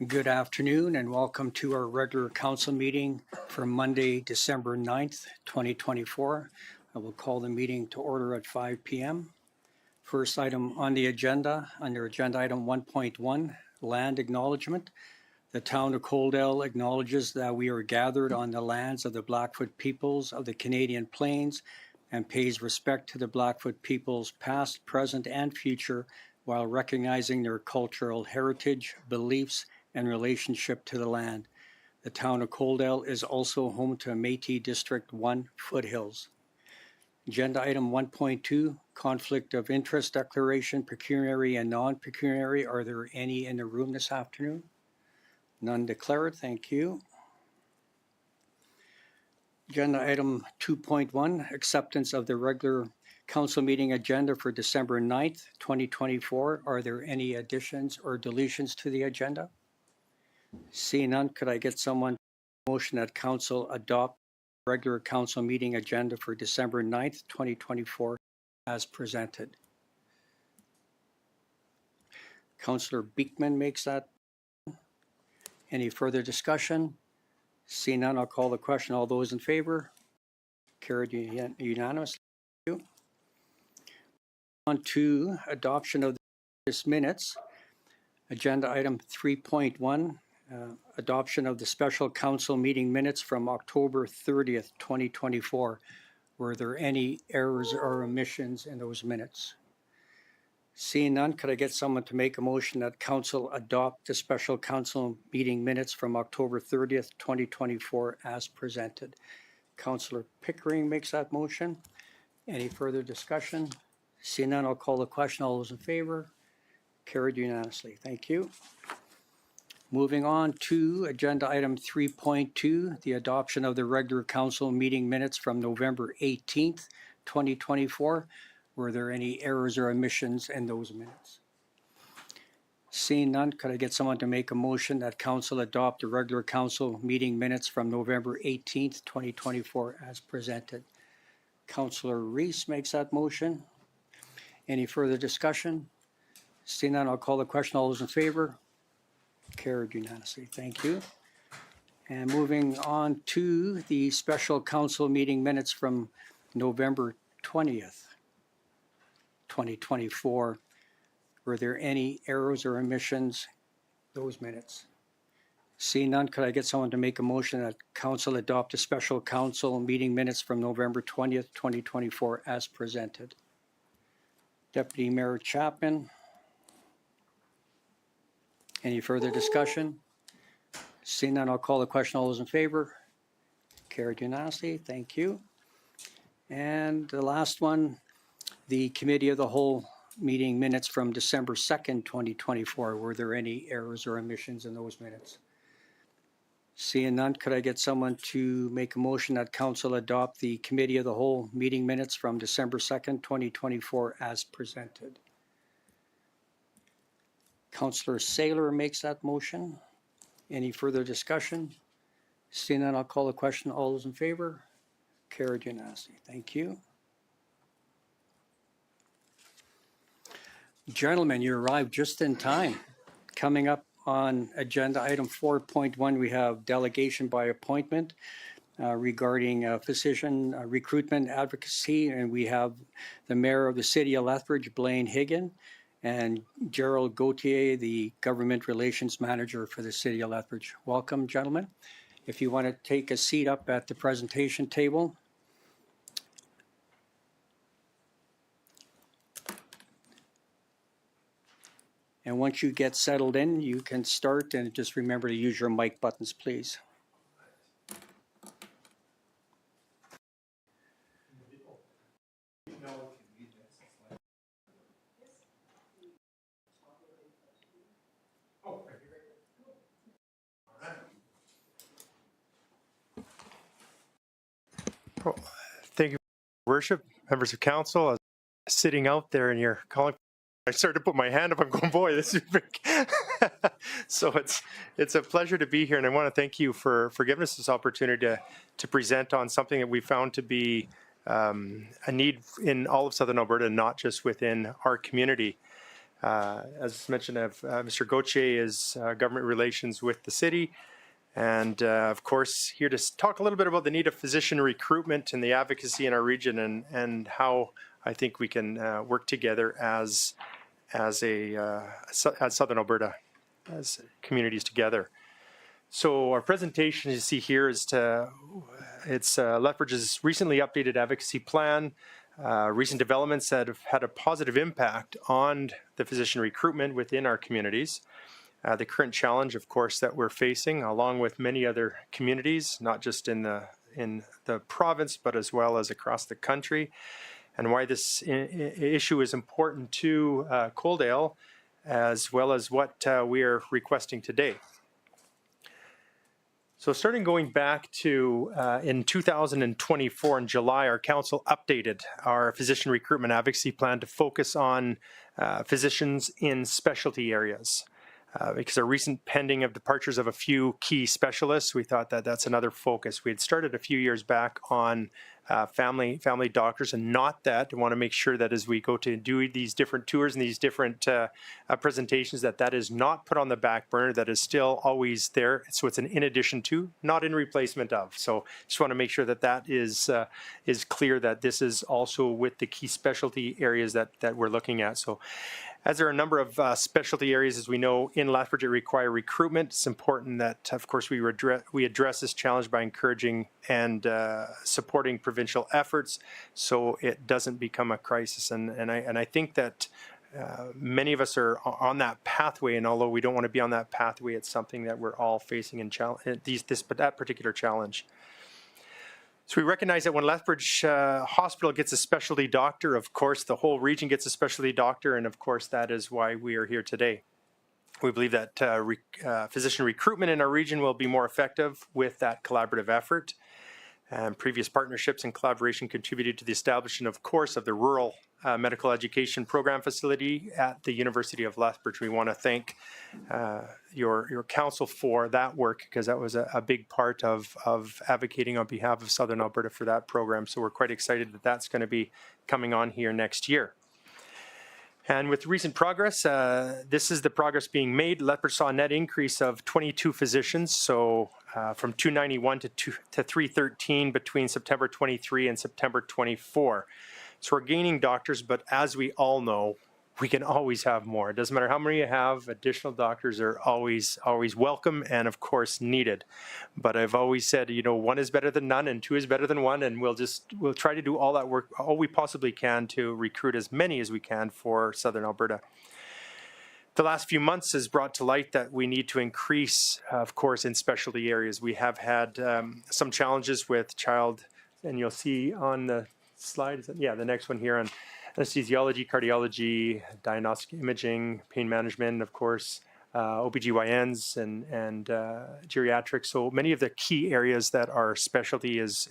Good afternoon and welcome to our regular council meeting for Monday, December 9th, 2024. I will call the meeting to order at 5 p.m. First item on the agenda, under agenda item 1.1, Land Acknowledgement. The town of Coaldale acknowledges that we are gathered on the lands of the Blackfoot peoples of the Canadian Plains and pays respect to the Blackfoot peoples past, present, and future while recognizing their cultural heritage, beliefs, and relationship to the land. The town of Coaldale is also home to Métis District 1 Foothills. Agenda item 1.2, Conflict of Interest Declaration, Pecuniary and Non-pecuniary. Are there any in the room this afternoon? None declared, thank you. Agenda item 2.1, Acceptance of the regular council meeting agenda for December 9th, 2024. Are there any additions or deletions to the agenda? Seeing none, could I get someone to motion that council adopt regular council meeting agenda for December 9th, 2024 as presented? Councillor Beekman makes that. Any further discussion? Seeing none, I'll call the question. All those in favor? Carried unanimously. On to adoption of the minutes. Agenda item 3.1. Adoption of the special council meeting minutes from October 30th, 2024. Were there any errors or omissions in those minutes? Seeing none, could I get someone to make a motion that council adopt the special council meeting minutes from October 30th, 2024 as presented? Councillor Pickering makes that motion. Any further discussion? Seeing none, I'll call the question. All those in favor? Carried unanimously. Thank you. Moving on to agenda item 3.2, the adoption of the regular council meeting minutes from November 18th, 2024. Were there any errors or omissions in those minutes? Seeing none, could I get someone to make a motion that council adopt the regular council meeting minutes from November 18th, 2024 as presented? Councillor Reese makes that motion. Any further discussion? Seeing none, I'll call the question. All those in favor? Carried unanimously. Thank you. And moving on to the special council meeting minutes from November 20th, 2024. Were there any errors or omissions in those minutes? Seeing none, could I get someone to make a motion that council adopt the special council meeting minutes from November 20th, 2024 as presented? Deputy Mayor Chapman. Any further discussion? Seeing none, I'll call the question. All those in favor? Carried unanimously. Thank you. And the last one, the Committee of the Whole meeting minutes from December 2nd, 2024. Were there any errors or omissions in those minutes? Seeing none, could I get someone to make a motion that council adopt the Committee of the Whole meeting minutes from December 2nd, 2024 as presented? Councillor Saylor makes that motion. Any further discussion? Seeing none, I'll call the question. All those in favor? Carried unanimously. Thank you. Gentlemen, you arrived just in time. Coming up on agenda item 4.1, we have delegation by appointment regarding physician recruitment advocacy, and we have the Mayor of the City of Lethbridge, Blaine Hyggen, and Gerald Gauthier, the Government Relations Manager for the City of Lethbridge. Welcome, gentlemen. If you want to take a seat up at the presentation table. And once you get settled in, you can start, and just remember to use your mic buttons, please. Thank you, Worship, members of council. I was sitting out there and you're calling. I started to put my hand up. I'm going, boy, this is big. So it's a pleasure to be here, and I want to thank you for giving us this opportunity to present on something that we found to be a need in all of Southern Alberta, not just within our community. As mentioned, Mr. Gauthier is government relations with the city. And of course, here to talk a little bit about the need of physician recruitment and the advocacy in our region, and how I think we can work together as Southern Alberta, as communities together. So our presentation you see here is Lethbridge's recently updated advocacy plan. Recent developments that have had a positive impact on the physician recruitment within our communities. The current challenge, of course, that we're facing, along with many other communities, not just in the province, but as well as across the country, and why this issue is important to Coaldale, as well as what we are requesting today. So starting going back to in 2024 in July, our council updated our physician recruitment advocacy plan to focus on physicians in specialty areas. Because our recent pending of departures of a few key specialists, we thought that that's another focus. We had started a few years back on family doctors, and not that. I want to make sure that as we go to do these different tours and these different presentations, that is not put on the back burner, that is still always there. So it's an in addition to, not in replacement of. So just want to make sure that is clear, that this is also with the key specialty areas that we're looking at. So as there are a number of specialty areas, as we know, in Lethbridge that require recruitment, it's important that, of course, we address this challenge by encouraging and supporting provincial efforts so it doesn't become a crisis. And I think that many of us are on that pathway, and although we don't want to be on that pathway, it's something that we're all facing in that particular challenge. So we recognize that when Lethbridge Hospital gets a specialty doctor, of course, the whole region gets a specialty doctor, and of course, that is why we are here today. We believe that physician recruitment in our region will be more effective with that collaborative effort. Previous partnerships and collaboration contributed to the establishment, of course, of the Rural Medical Education Program Facility at the University of Lethbridge. We want to thank your council for that work, because that was a big part of advocating on behalf of Southern Alberta for that program. So we're quite excited that that's going to be coming on here next year. And with recent progress, this is the progress being made. Lethbridge saw a net increase of 22 physicians, so from 291 to 313 between September 23 and September 24. So we're gaining doctors, but as we all know, we can always have more. It doesn't matter how many you have, additional doctors are always welcome and, of course, needed. But I've always said, one is better than none and two is better than one, and we'll try to do all that work, all we possibly can, to recruit as many as we can for Southern Alberta. The last few months has brought to light that we need to increase, of course, in specialty areas. We have had some challenges with child, and you'll see on the slide, the next one here, on anesthesiology, cardiology, diagnostic imaging, pain management, of course, OBGYNs and geriatrics. So many of the key areas that are specialty is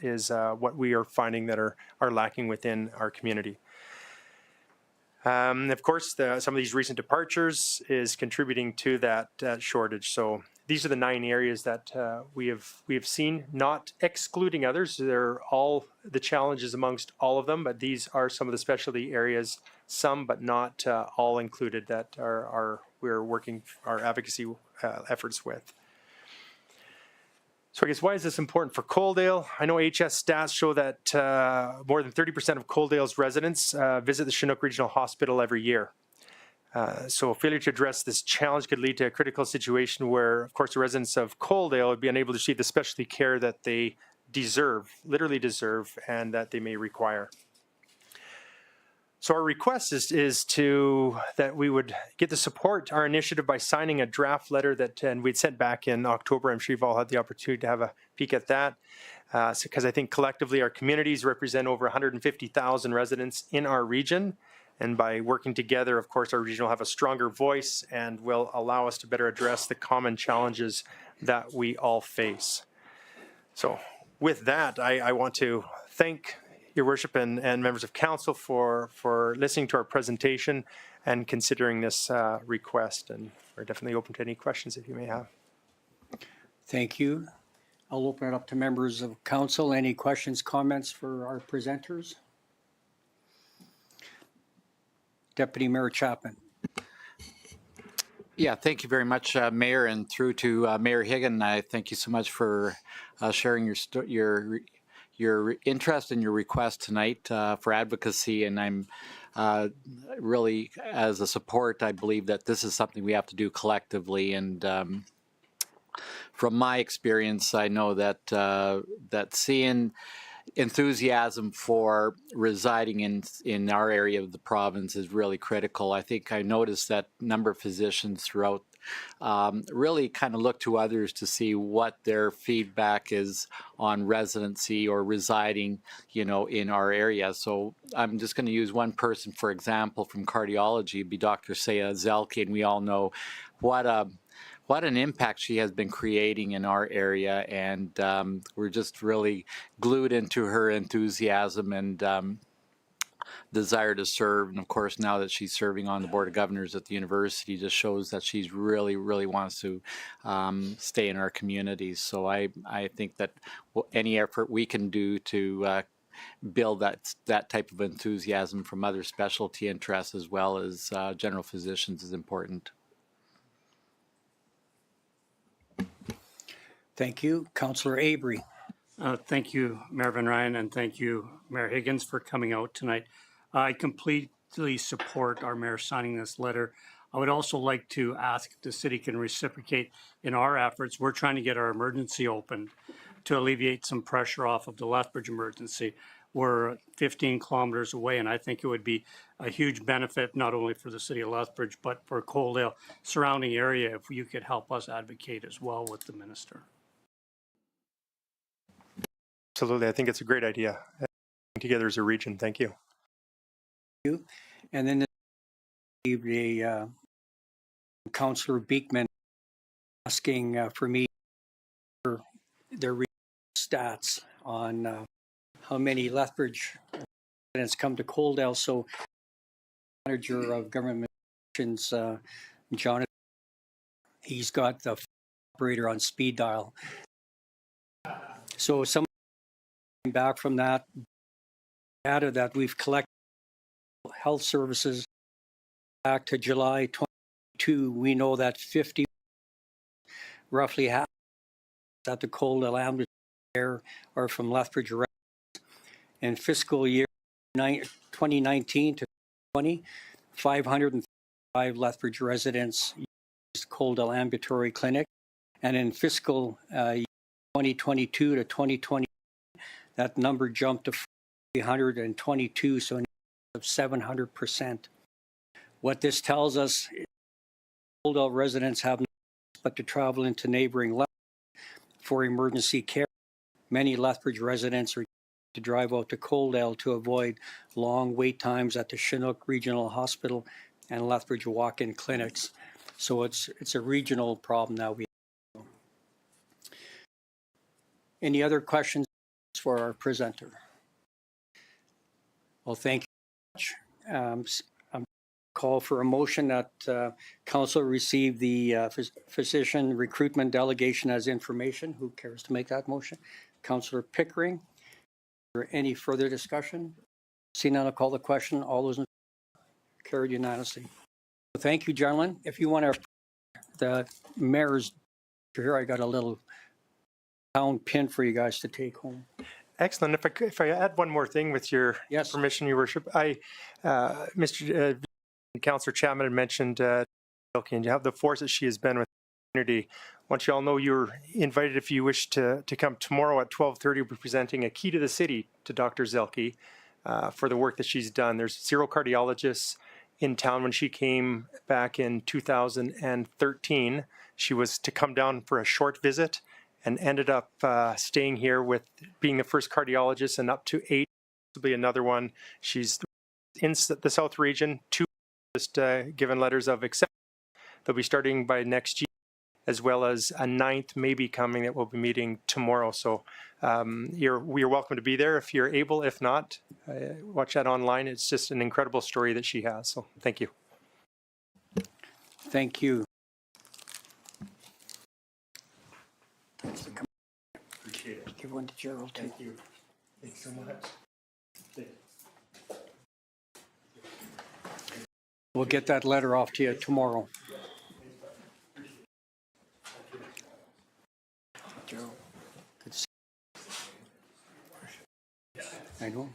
what we are finding that are lacking within our community. Of course, some of these recent departures is contributing to that shortage. So these are the 9 areas that we have seen, not excluding others. They're all the challenges amongst all of them, but these are some of the specialty areas, some but not all included, that we're working our advocacy efforts with. So I guess, why is this important for Coaldale? I know HS stats show that more than 30% of Coaldale's residents visit the Chinook Regional Hospital every year. So failure to address this challenge could lead to a critical situation where, of course, the residents of Coaldale would be unable to receive the specialty care that they literally deserve, and that they may require. So our request is that we would get the support our initiative by signing a draft letter and we'd sent back in October. I'm sure you've all had the opportunity to have a peek at that, because I think collectively our communities represent over 150,000 residents in our region. And by working together, of course, our region will have a stronger voice and will allow us to better address the common challenges that we all face. So with that, I want to thank Your Worship and members of council for listening to our presentation and considering this request. And we're definitely open to any questions if you may have. Thank you. I'll open it up to members of council. Any questions, comments for our presenters? Deputy Mayor Chapman. Yeah, thank you very much, Mayor, and through to Mayor Hyggen. I thank you so much for sharing your interest and your request tonight for advocacy. And I'm really, as a support, I believe that this is something we have to do collectively. And from my experience, I know that that seeing enthusiasm for residing in our area of the province is really critical. I think I noticed that a number of physicians throughout really kind of look to others to see what their feedback is on residency or residing, in our area. So I'm just going to use one person, for example, from cardiology, it'd be Dr. Saya Zelke, and we all know what an impact she has been creating in our area, and we're just really glued into her enthusiasm and desire to serve. And of course, now that she's serving on the Board of Governors at the university, just shows that she's really wants to stay in our communities. So I think that any effort we can do to build that type of enthusiasm from other specialty interests as well as general physicians is important. Thank you. Councillor Abrey. Thank you, Mayor Van Rijn, and thank you, Mayor Higgins, for coming out tonight. I completely support our mayor signing this letter. I would also like to ask if the city can reciprocate in our efforts. We're trying to get our emergency opened to alleviate some pressure off of the Lethbridge emergency. We're 15 kilometers away, and I think it would be a huge benefit, not only for the city of Lethbridge, but for Coaldale surrounding area, if you could help us advocate as well with the minister. Absolutely. I think it's a great idea. Together as a region. Thank you. And then the Councillor Beekman asking for me for their stats on how many Lethbridge residents come to Coaldale. So, Manager of Government Relations, Jonathan, he's got the operator on speed dial. So, some back from that data that we've collected health services back to July 22, we know that roughly half at the Coaldale ambulatory care are from Lethbridge residents. In fiscal year 2019 to 2020, 505 Lethbridge residents used Coaldale ambulatory clinic, and in fiscal 2022 to 2020, that number jumped to 322, so of 700%. What this tells us is Coaldale residents have no choice but to travel into neighboring Lethbridge for emergency care. Many Lethbridge residents are to drive out to Coaldale to avoid long wait times at the Chinook Regional Hospital and Lethbridge walk-in clinics. So it's a regional problem that we have. Any other questions for our presenter? Well, thank you very much. Call for a motion that council receive the physician recruitment delegation as information. Who cares to make that motion? Councillor Pickering. Is there any further discussion? Seeing none, I'll call the question. All those in favor? Carried unanimously. Thank you, gentlemen. If you want to, the mayor's here, I got a little pound pin for you guys to take home. Excellent. If I add one more thing with your permission, Your Worship, Mr. Councillor Chapman had mentioned, and you have the force that she has been with the community. I want you all know you're invited if you wish to come tomorrow at 12:30. We'll be presenting a key to the city to Dr. Zelke for the work that she's done. There's 0 cardiologists in town. When she came back in 2013, she was to come down for a short visit and ended up staying here with being the first cardiologist and up to 8, possibly another one. She's in the South region, 2 just given letters of acceptance. They'll be starting by next year, as well as a 9th maybe coming that we'll be meeting tomorrow. So you're welcome to be there if you're able. If not, watch that online. It's just an incredible story that she has. So thank you. Thank you. Appreciate it. Give one to Gerald too. Thank you. Thanks so much. Thank you. We'll get that letter off to you tomorrow. I know.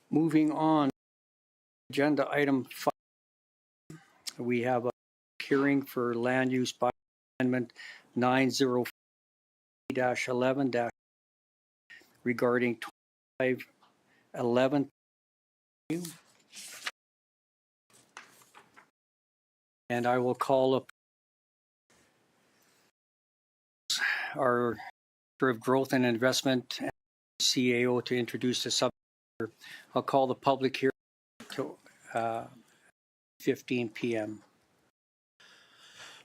Moving on, agenda item 5, we have a hearing for Land Use Bylaw Amendment 904-11- regarding 2511. And I will call up our Director of Growth and Investment, CAO, to introduce the subject. I'll call the public hearing to 15 p.m.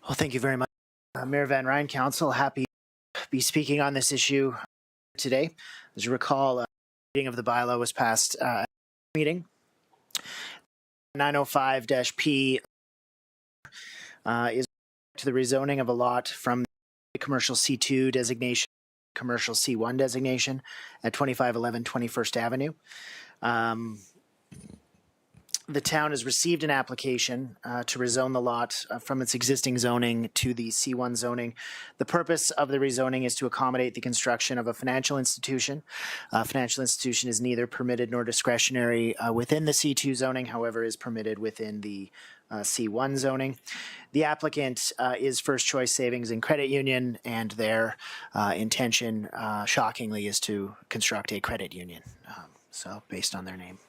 Well, thank you very much. Mayor Van Rijn, Council, happy to be speaking on this issue today. As you recall, reading of the bylaw was passed at the meeting. 905-P is to the rezoning of a lot from the commercial C2 designation, commercial C1 designation at 2511 21st Avenue. The town has received an application to rezone the lot from its existing zoning to the C1 zoning. The purpose of the rezoning is to accommodate the construction of a financial institution. Financial institution is neither permitted nor discretionary within the C2 zoning, however, is permitted within the C1 zoning. The applicant is First Choice Savings and Credit Union, and their intention, shockingly, is to construct a credit union, so based on their name.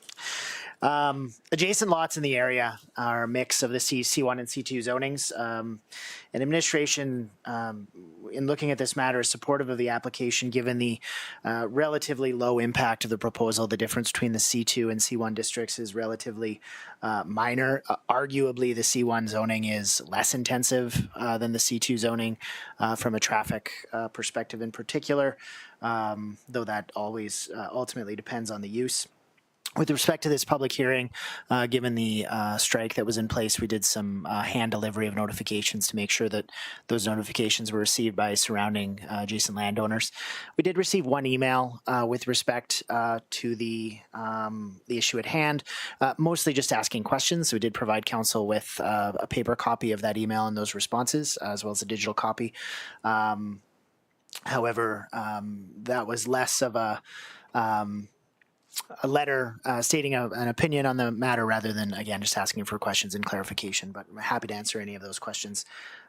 Adjacent lots in the area are a mix of the C1 and C2 zonings. And administration, in looking at this matter, is supportive of the application given the relatively low impact of the proposal. The difference between the C2 and C1 districts is relatively minor. Arguably, the C1 zoning is less intensive than the C2 zoning from a traffic perspective in particular, though that always ultimately depends on the use. With respect to this public hearing, given the strike that was in place, we did some hand delivery of notifications to make sure that those notifications were received by surrounding adjacent landowners. We did receive one email with respect to the issue at hand, mostly just asking questions. So we did provide council with a paper copy of that email and those responses, as well as a digital copy. However, that was less of a letter stating an opinion on the matter rather than, again, just asking for questions and clarification. But I'm happy to answer any of those questions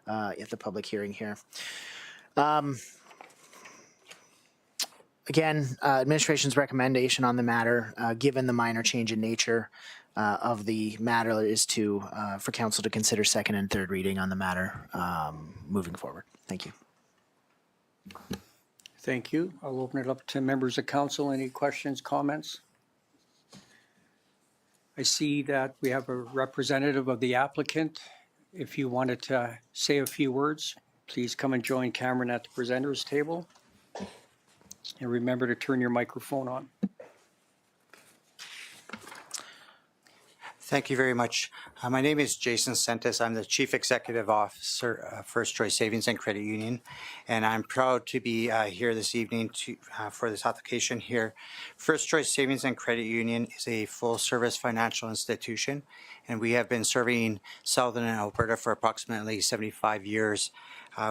at the public hearing here. Again, administration's recommendation on the matter, given the minor change in nature of the matter, is to for council to consider second and third reading on the matter moving forward. Thank you. Thank you. I'll open it up to members of council. Any questions, comments? I see that we have a representative of the applicant. If you wanted to say a few words, please come and join Cameron at the presenters table. And remember to turn your microphone on. Thank you very much. My name is Jason Sentis. I'm the Chief Executive Officer of First Choice Savings and Credit Union, and I'm proud to be here this evening for this application here. First Choice Savings and Credit Union is a full-service financial institution, and we have been serving Southern Alberta for approximately 75 years.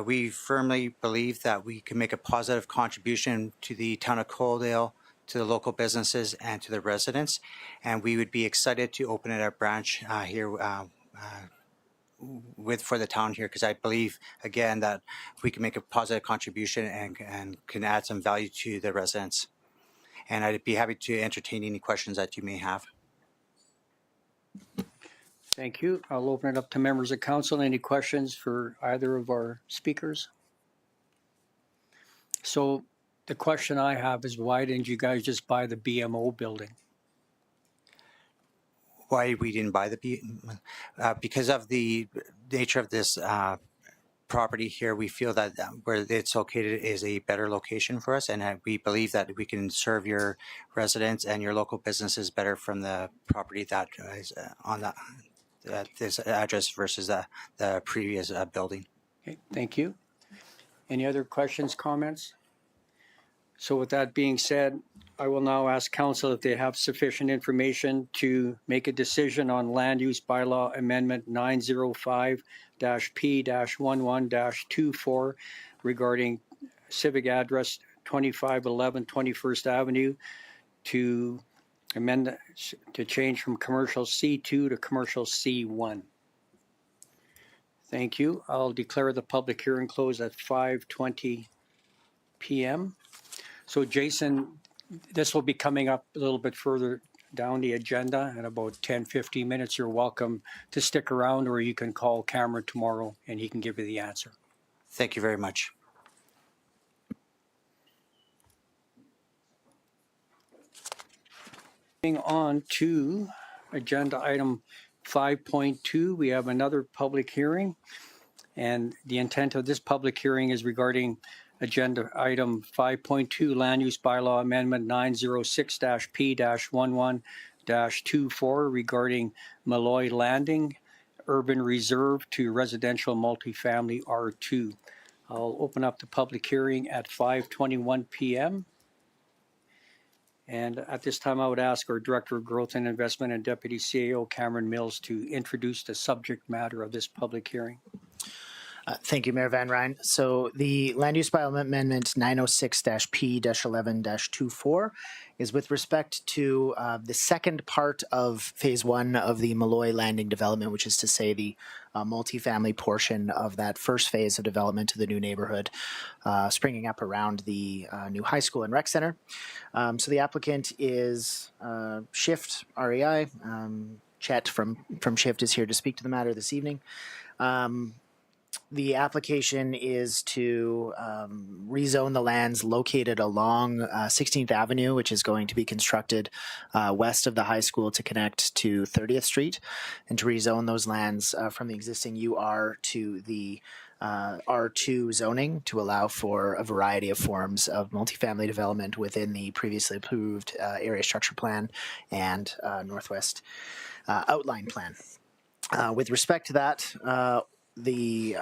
We firmly believe that we can make a positive contribution to the town of Coaldale, to the local businesses, and to the residents, and we would be excited to open a branch here for the town here, because I believe again that we can make a positive contribution and can add some value to the residents. And I'd be happy to entertain any questions that you may have. Thank you. I'll open it up to members of council. Any questions for either of our speakers? So the question I have is, why didn't you guys just buy the BMO building? Why we didn't buy the because of the nature of this property here, we feel that where it's located is a better location for us, and we believe that we can serve your residents and your local businesses better from the property that is on this address versus the previous building. Okay, thank you. Any other questions, comments? So with that being said, I will now ask council if they have sufficient information to make a decision on Land Use Bylaw Amendment 905-P-11-24 regarding civic address 2511 21st Avenue to amend, to change from commercial C2 to commercial C1. Thank you. I'll declare the public hearing closed at 5:20 p.m. So Jason, this will be coming up a little bit further down the agenda in about 10-15 minutes. You're welcome to stick around, or you can call Cameron tomorrow and he can give you the answer. Thank you very much. Moving on to agenda item 5.2, we have another public hearing. And the intent of this public hearing is regarding agenda item 5.2, Land Use Bylaw Amendment 906-P-11-24 regarding Malloy Landing, Urban Reserve to Residential Multifamily R2. I'll open up the public hearing at 5:21 p.m. And at this time, I would ask our Director of Growth and Investment and Deputy CAO, Cameron Mills, to introduce the subject matter of this public hearing. Thank you, Mayor Van Rijn. So the Land Use Bylaw Amendment 906-P-11-24 is with respect to the second part of Phase 1 of the Malloy Landing development, which is to say the multifamily portion of that first phase of development to the new neighborhood springing up around the new high school and rec center. So the applicant is Shift REI. Chet from Shift is here to speak to the matter this evening. The application is to rezone the lands located along 16th Avenue, which is going to be constructed west of the high school to connect to 30th Street, and to rezone those lands from the existing UR to the R2 zoning to allow for a variety of forms of multifamily development within the previously approved area structure plan and Northwest outline plan. With respect to that, the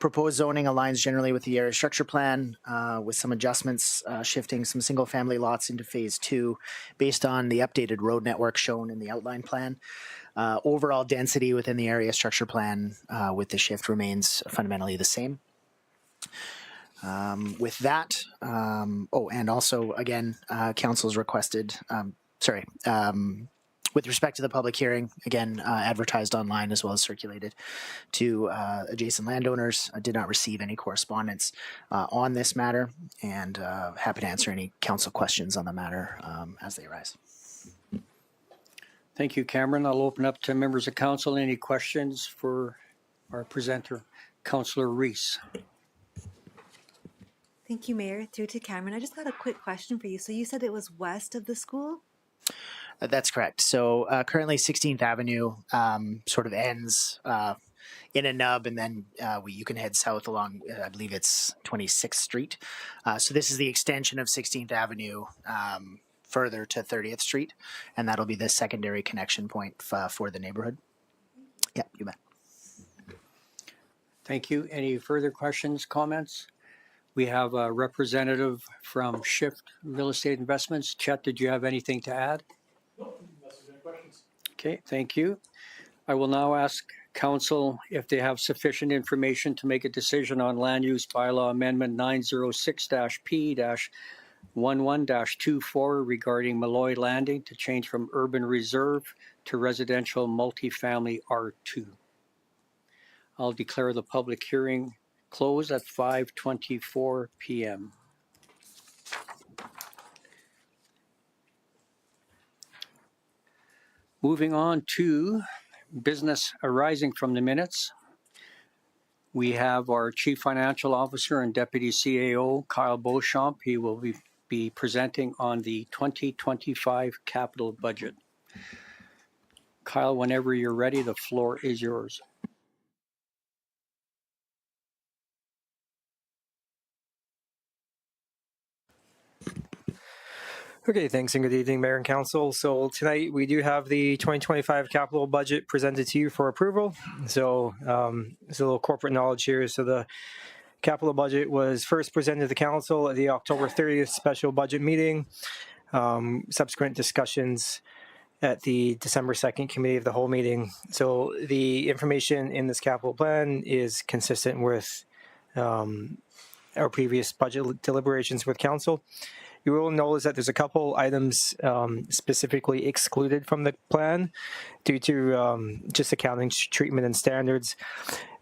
proposed zoning aligns generally with the area structure plan, with some adjustments, shifting some single-family lots into Phase 2 based on the updated road network shown in the outline plan. Overall density within the area structure plan with the shift remains fundamentally the same. With that, and also, again, council's requested, with respect to the public hearing, again, advertised online as well as circulated to adjacent landowners. I did not receive any correspondence on this matter, and happy to answer any council questions on the matter as they arise. Thank you, Cameron. I'll open up to members of council. Any questions for our presenter, Councillor Reese? Thank you, Mayor. Through to Cameron. I just got a quick question for you. So you said it was west of the school? That's correct. So currently 16th Avenue sort of ends in a nub, and then you can head south along, I believe it's 26th Street. So this is the extension of 16th Avenue further to 30th Street, and that'll be the secondary connection point for the neighborhood. Yeah, you bet. Thank you. Any further questions, comments? We have a representative from Shift Real Estate Investments. Chet, did you have anything to add? Okay, thank you. I will now ask council if they have sufficient information to make a decision on Land Use Bylaw Amendment 906-P-11-24 regarding Malloy Landing to change from urban reserve to residential multifamily R2. I'll declare the public hearing closed at 5:24 p.m. Moving on to business arising from the minutes. We have our Chief Financial Officer and Deputy CAO, Kyle Beauchamp. He will be presenting on the 2025 capital budget. Kyle, whenever you're ready, the floor is yours. Okay, thanks and good evening, Mayor and Council. So tonight we do have the 2025 capital budget presented to you for approval. So there's a little corporate knowledge here. So the capital budget was first presented to the Council at the October 30th special budget meeting. subsequent discussions at the December 2nd Committee of the Whole meeting. So the information in this capital plan is consistent with our previous budget deliberations with council. You will notice that there's a couple items specifically excluded from the plan due to just accounting treatment and standards.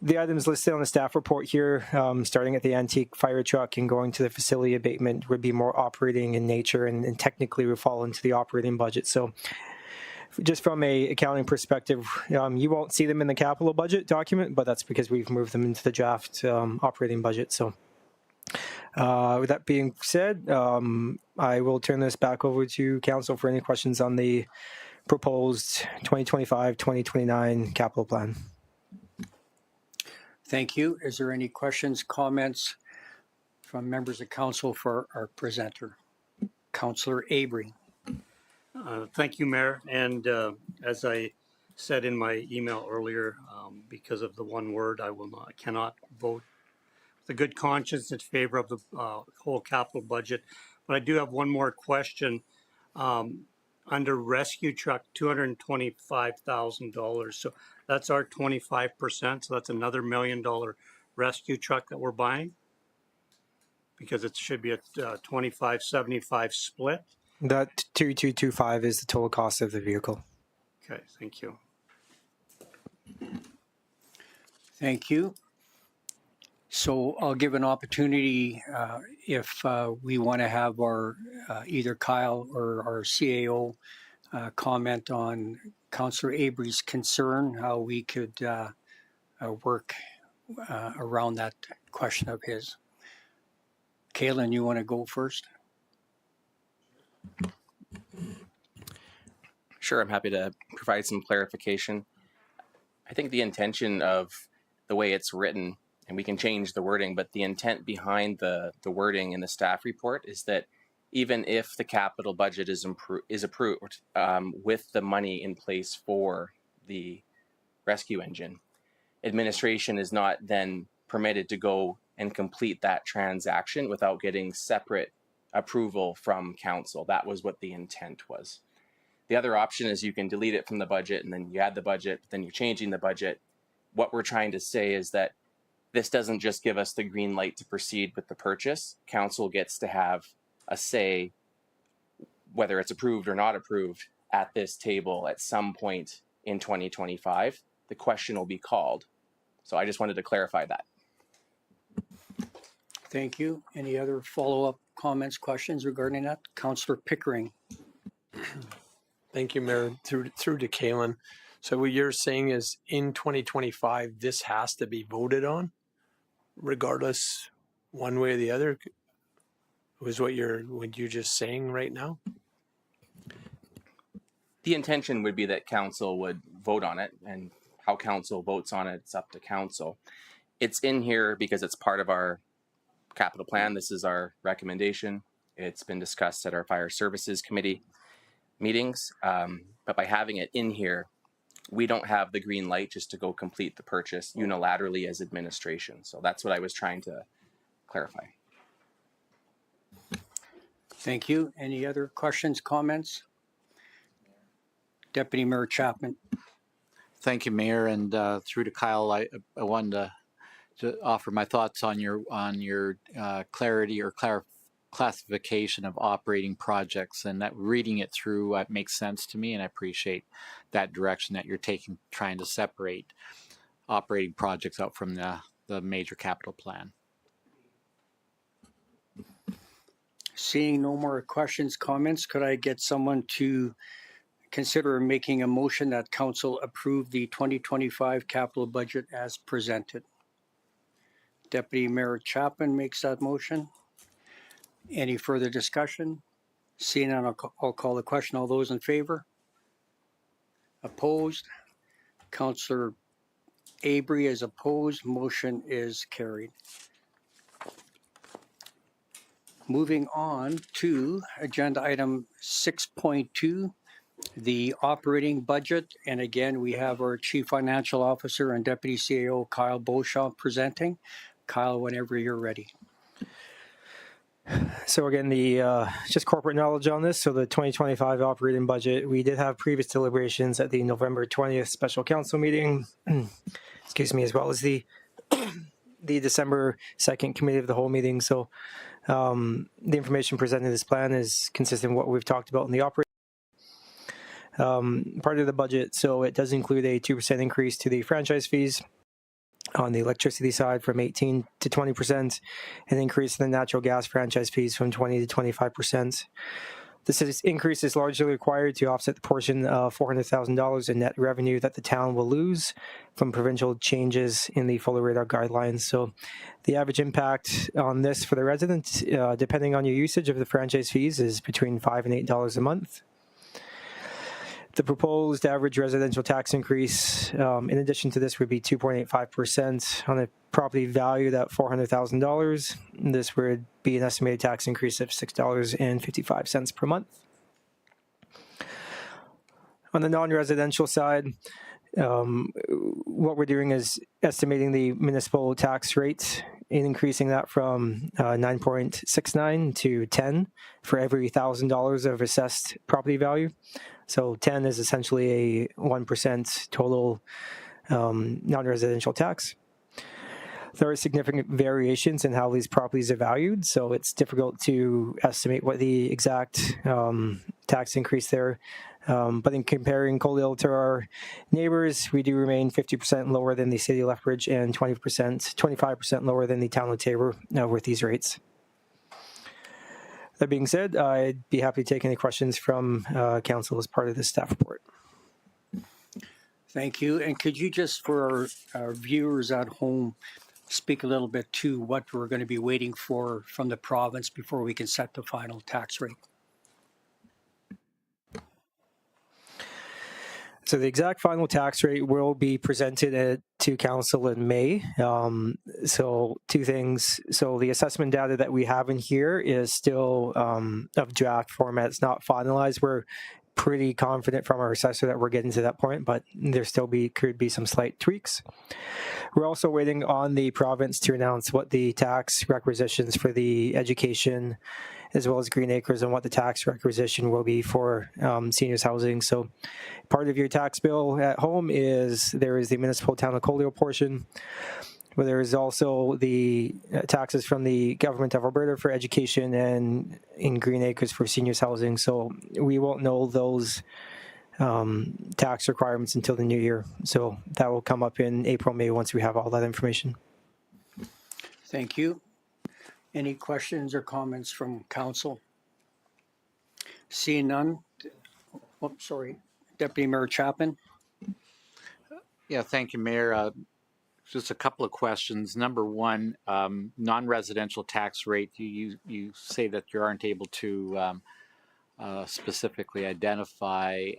The items listed on the staff report here, starting at the antique fire truck and going to the facility abatement, would be more operating in nature and technically would fall into the operating budget. So just from a accounting perspective, you won't see them in the capital budget document, but that's because we've moved them into the draft operating budget. So with that being said, I will turn this back over to council for any questions on the proposed 2025-2029 capital plan. Thank you. Is there any questions, comments from members of council for our presenter? Councillor Abrey. Thank you, Mayor. And as I said in my email earlier, because of the one word, I cannot vote with a good conscience in favor of the whole capital budget. But I do have one more question. Under rescue truck, $225,000. So that's our 25%. So that's another $1 million rescue truck that we're buying, because it should be a 25-75 split. That 2225 is the total cost of the vehicle. Okay, thank you. Thank you. So I'll give an opportunity if we want to have our either Kyle or our CAO comment on Councillor Abrey's concern, how we could work around that question of his. Kaylin, you want to go first? Sure, I'm happy to provide some clarification. I think the intention of the way it's written, and we can change the wording, but the intent behind the wording in the staff report is that even if the capital budget is approved with the money in place for the rescue engine, administration is not then permitted to go and complete that transaction without getting separate approval from council. That was what the intent was. The other option is you can delete it from the budget and then you add the budget, but then you're changing the budget. What we're trying to say is that this doesn't just give us the green light to proceed with the purchase. Council gets to have a say whether it's approved or not approved at this table at some point in 2025. The question will be called. So I just wanted to clarify that. Thank you. Any other follow-up comments, questions regarding that? Councillor Pickering. Thank you, Mayor. Through to Kaylin. So what you're saying is in 2025, this has to be voted on, regardless one way or the other, was what you're just saying right now? The intention would be that council would vote on it, and how council votes on it, it's up to council. It's in here because it's part of our capital plan. This is our recommendation. It's been discussed at our Fire Services Committee meetings, but by having it in here, we don't have the green light just to go complete the purchase unilaterally as administration. So that's what I was trying to clarify. Thank you. Any other questions, comments? Deputy Mayor Chapman. Thank you, Mayor, and through to Kyle, I wanted to offer my thoughts on your clarity or classification of operating projects, and that reading it through makes sense to me, and I appreciate that direction that you're taking, trying to separate operating projects out from the major capital plan. Seeing no more questions, comments, could I get someone to consider making a motion that council approve the 2025 capital budget as presented? Deputy Mayor Chapman makes that motion. Any further discussion? Seeing none, I'll call the question. All those in favor? Opposed? Councillor Abrey is opposed. Motion is carried. Moving on to agenda item 6.2, the operating budget. And again, we have our Chief Financial Officer and Deputy CAO Kyle Beauchamp presenting. Kyle, whenever you're ready. So again, the just corporate knowledge on this. So the 2025 operating budget, we did have previous deliberations at the November 20th special council meeting, excuse me, as well as the December 2nd committee of the whole meeting. So the information presented in this plan is consistent with what we've talked about in the operating part of the budget. So it does include a 2% increase to the franchise fees on the electricity side from 18 to 20%, an increase in the natural gas franchise fees from 20 to 25%. This increase is largely required to offset the portion of $400,000 in net revenue that the town will lose from provincial changes in the Fuller Radar guidelines. So the average impact on this for the residents, depending on your usage of the franchise fees, is between $5 and $8 a month. The proposed average residential tax increase, in addition to this, would be 2.85% on a property valued at $400,000. This would be an estimated tax increase of $6.55 per month. On the non-residential side, what we're doing is estimating the municipal tax rate and increasing that from 9.69 to 10 for every $1,000 of assessed property value. So 10 is essentially a 1% total non-residential tax. There are significant variations in how these properties are valued, so it's difficult to estimate what the exact tax increase there. But in comparing Coalhill to our neighbors, we do remain 50% lower than the city of Lethbridge and 25% lower than the town of Taber with these rates. That being said, I'd be happy to take any questions from council as part of this staff report. Thank you. And could you just, for our viewers at home, speak a little bit to what we're going to be waiting for from the province before we can set the final tax rate? So the exact final tax rate will be presented to council in May. So two things. So the assessment data that we have in here is still of draft format. It's not finalized. We're pretty confident from our assessor that we're getting to that point, but there still could be some slight tweaks. We're also waiting on the province to announce what the tax requisitions for the education as well as Green Acres and what the tax requisition will be for seniors housing. So part of your tax bill at home there is the municipal town of Coalhill portion, but there is also the taxes from the government of Alberta for education and in Green Acres for seniors housing. So we won't know those tax requirements until the new year. So that will come up in April, May once we have all that information. Thank you. Any questions or comments from council? Seeing none. Oh, sorry. Deputy Mayor Chapman. Yeah, thank you, Mayor. Just a couple of questions. Number one, non-residential tax rate. You say that you aren't able to specifically identify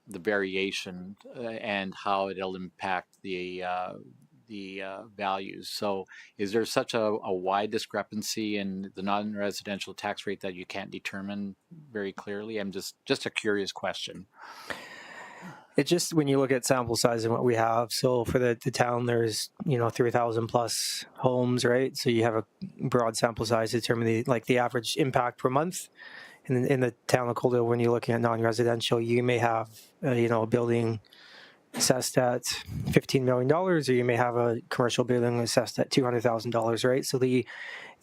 the variation and how it'll impact the values. So is there such a wide discrepancy in the non-residential tax rate that you can't determine very clearly? I'm just a curious question. It's just when you look at sample size and what we have. So for the town, there's 3,000 plus homes, right? So you have a broad sample size to determine the average impact per month. And in the town of Coalhill, when you're looking at non-residential, you may have a building assessed at $15 million, or you may have a commercial building assessed at $200,000, right? So the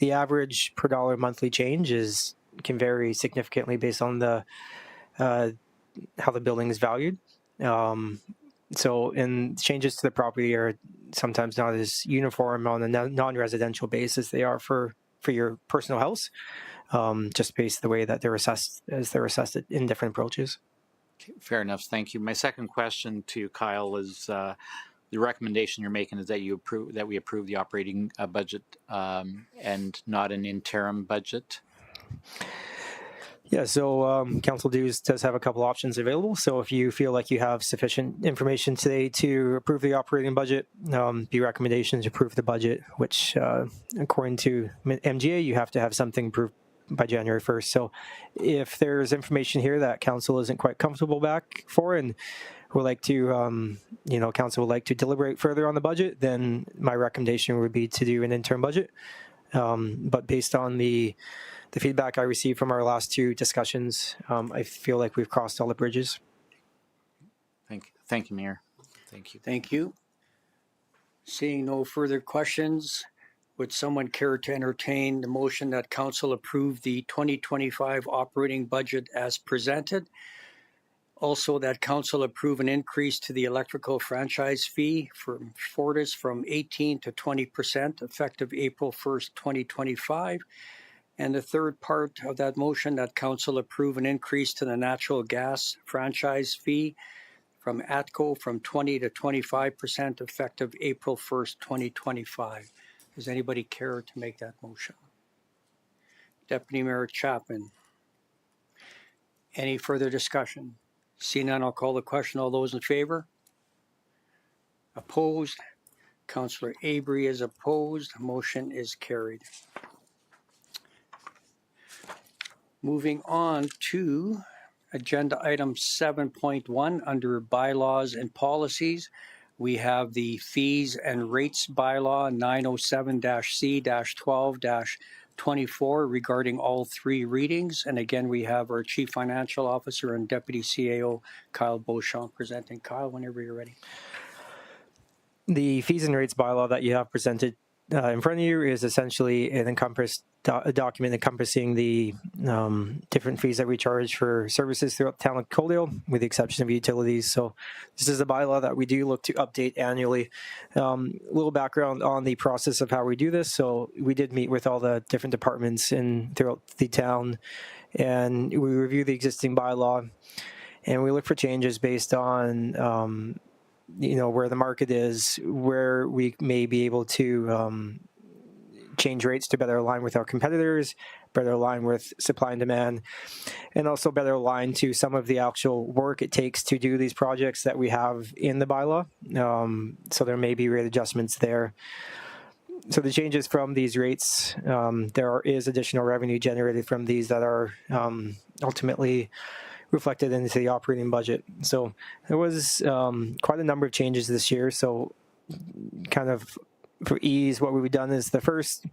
average per dollar monthly change can vary significantly based on the how the building is valued. So changes to the property are sometimes not as uniform on a non-residential basis they are for your personal house, just based the way that they're assessed in different approaches. Okay, fair enough. Thank you. My second question to Kyle is the recommendation you're making is that we approve the operating budget and not an interim budget. Yeah, so council does have a couple options available. So if you feel like you have sufficient information today to approve the operating budget, the recommendation is to approve the budget, which according to MGA, you have to have something approved by January 1st. So if there's information here that council isn't quite comfortable back for and would like to, council would like to deliberate further on the budget, then my recommendation would be to do an interim budget. But based on the feedback I received from our last two discussions, I feel like we've crossed all the bridges. Thank you, Mayor. Thank you. Thank you. Seeing no further questions, would someone care to entertain the motion that council approve the 2025 operating budget as presented? Also, that council approve an increase to the electrical franchise fee for Fortis from 18 to 20% effective April 1st, 2025. And the third part of that motion, that council approve an increase to the natural gas franchise fee from ATCO from 20 to 25% effective April 1st, 2025. Does anybody care to make that motion? Deputy Mayor Chapman. Any further discussion? Seeing none, I'll call the question. All those in favor? Opposed? Councillor Abrey is opposed. Motion is carried. Moving on to agenda item 7.1 under bylaws and policies. We have the fees and rates bylaw 907-C-12-24 regarding all three readings. And again, we have our Chief Financial Officer and Deputy CAO, Kyle Beauchamp, presenting. Kyle, whenever you're ready. The fees and rates bylaw that you have presented in front of you is essentially a document encompassing the different fees that we charge for services throughout the town of Coalville, with the exception of utilities. So this is a bylaw that we do look to update annually. A little background on the process of how we do this. So we did meet with all the different departments throughout the town, and we review the existing bylaw, and we look for changes based on where the market is, where we may be able to change rates to better align with our competitors, better align with supply and demand, and also better align to some of the actual work it takes to do these projects that we have in the bylaw. So there may be rate adjustments there. So the changes from these rates, there is additional revenue generated from these that are ultimately reflected into the operating budget. So there was quite a number of changes this year. So kind of for ease, what we've done is the first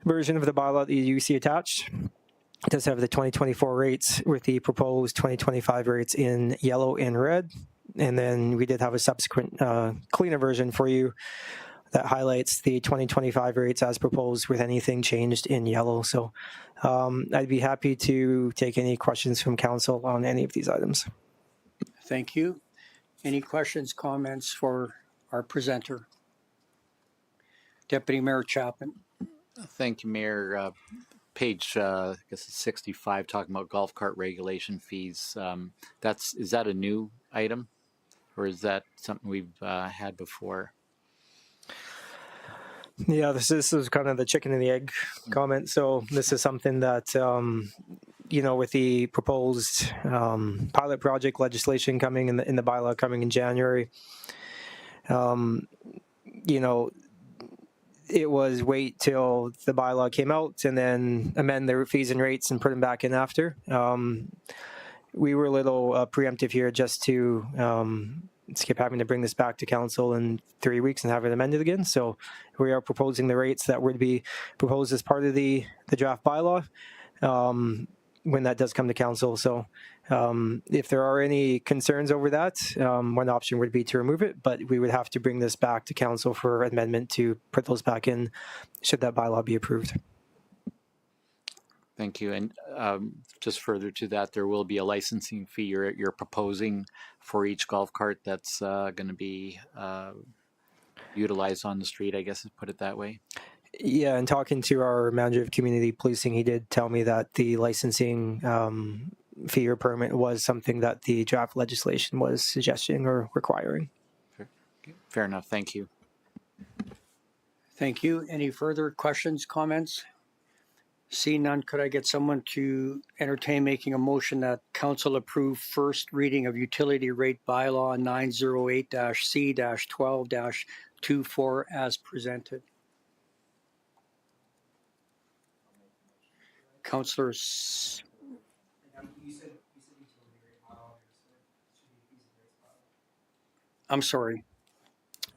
version of the bylaw that you see attached does have the 2024 rates with the proposed 2025 rates in yellow and red. And then we did have a subsequent cleaner version for you that highlights the 2025 rates as proposed with anything changed in yellow. So I'd be happy to take any questions from council on any of these items. Thank you. Any questions, comments for our presenter? Deputy Mayor Chapman. Thank you, Mayor. Page, I guess it's 65, talking about golf cart regulation fees. Is that a new item, or is that something we've had before? Yeah, this is kind of the chicken and the egg comment. So this is something that, with the proposed pilot project legislation coming in the bylaw coming in January, it was wait till the bylaw came out and then amend the fees and rates and put them back in after. We were a little preemptive here just to skip having to bring this back to council in 3 weeks and have it amended again. So we are proposing the rates that would be proposed as part of the draft bylaw when that does come to council. So if there are any concerns over that, one option would be to remove it, but we would have to bring this back to council for amendment to put those back in should that bylaw be approved. Thank you. And just further to that, there will be a licensing fee you're proposing for each golf cart that's going to be utilized on the street, I guess, put it that way. Yeah, and talking to our manager of community policing, he did tell me that the licensing fee or permit was something that the draft legislation was suggesting or requiring. Fair enough. Thank you. Thank you. Any further questions, comments? Seeing none, could I get someone to entertain making a motion that council approve first reading of utility rate bylaw 908-C-12-24 as presented? Councillors. I'm sorry.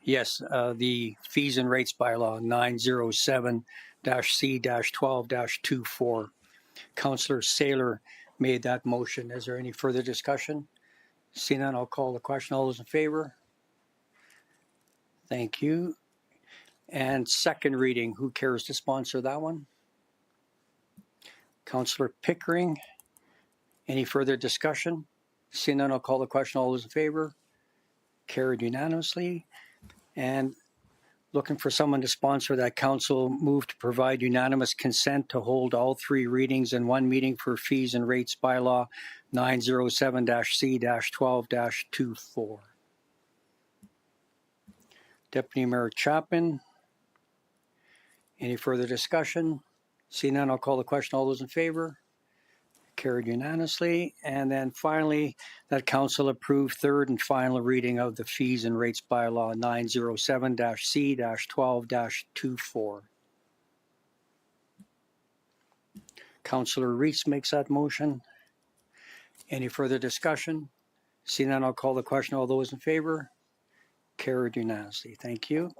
Yes, the fees and rates bylaw 12-C-12-24. Councillor Saylor made that motion. Is there any further discussion? Seeing none, I'll call the question. All those in favor? Thank you. And second reading, who cares to sponsor that one? Councillor Pickering. Any further discussion? Seeing none, I'll call the question. All those in favor? Carried unanimously. And looking for someone to sponsor that, council move to provide unanimous consent to hold all three readings in one meeting for fees and rates bylaw 907-C-12-24. Deputy Mayor Chapman. Any further discussion? Seeing none, I'll call the question. All those in favor? Carried unanimously. And then finally, that council approve third and final reading of the fees and rates bylaw 907-C-12-24. Councillor Reese makes that motion. Any further discussion? Seeing none, I'll call the question. All those in favor? Carried unanimously. Thank you.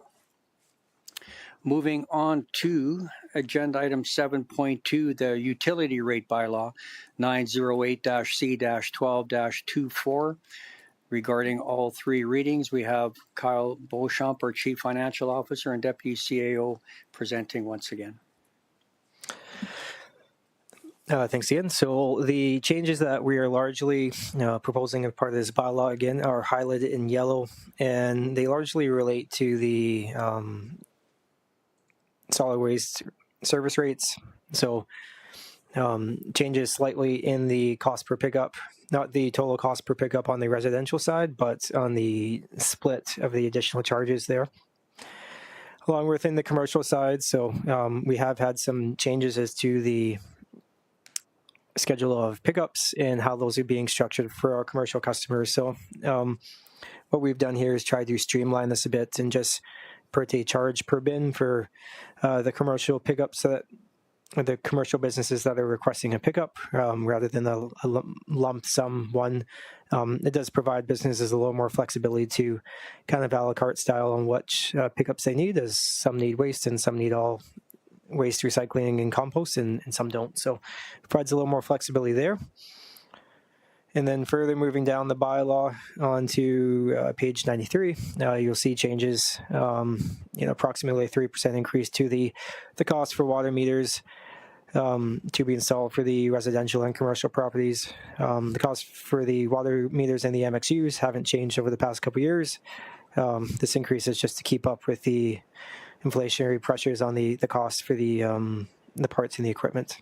Moving on to agenda item 7.2, the utility rate bylaw 908-C-12-24. Regarding all three readings, we have Kyle Beauchamp, our Chief Financial Officer, and Deputy CAO presenting once again. Thanks, Ian. So the changes that we are largely proposing as part of this bylaw, again, are highlighted in yellow, and they largely relate to the solid waste service rates. So changes slightly in the cost per pickup, not the total cost per pickup on the residential side, but on the split of the additional charges there. Along within the commercial side, so we have had some changes as to the schedule of pickups and how those are being structured for our commercial customers. So what we've done here is try to streamline this a bit and just per day charge per bin for the commercial pickups, so that the commercial businesses that are requesting a pickup rather than a lump sum one. It does provide businesses a little more flexibility to kind of a la carte style on which pickups they need, as some need waste and some need all waste recycling and compost, and some don't. So it provides a little more flexibility there. And then further moving down the bylaw onto page 93, you'll see changes, approximately a 3% increase to the cost for water meters to be installed for the residential and commercial properties. The cost for the water meters and the MXUs haven't changed over the past couple of years. This increase is just to keep up with the inflationary pressures on the cost for the parts and the equipment.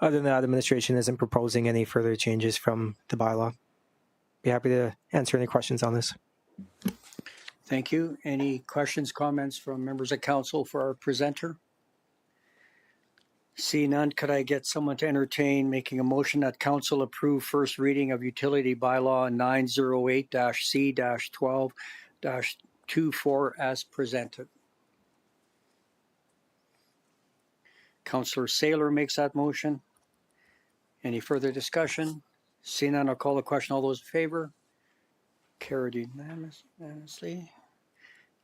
Other than that, administration isn't proposing any further changes from the bylaw. Be happy to answer any questions on this. Thank you. Any questions, comments from members of council for our presenter? See none, could I get someone to entertain making a motion that council approve first reading of utility bylaw 908-C-12-24 as presented? Councillor Saylor makes that motion. Any further discussion? Seeing none, I'll call the question. All those in favor? Carried unanimously.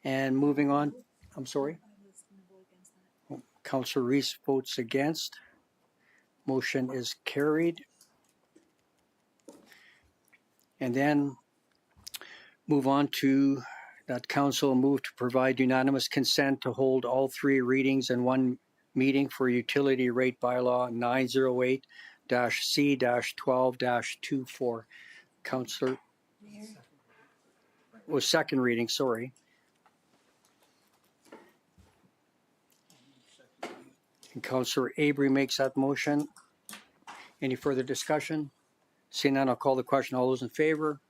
And moving on, I'm sorry. Councillor Reese votes against. Motion is carried. And then move on to that council move to provide unanimous consent to hold all three readings in one meeting for utility rate bylaw 908-C-12-24. Councillor, second reading, sorry. And Councillor Abrey makes that motion. Any further discussion? Seeing none, I'll call the question. All those in favor?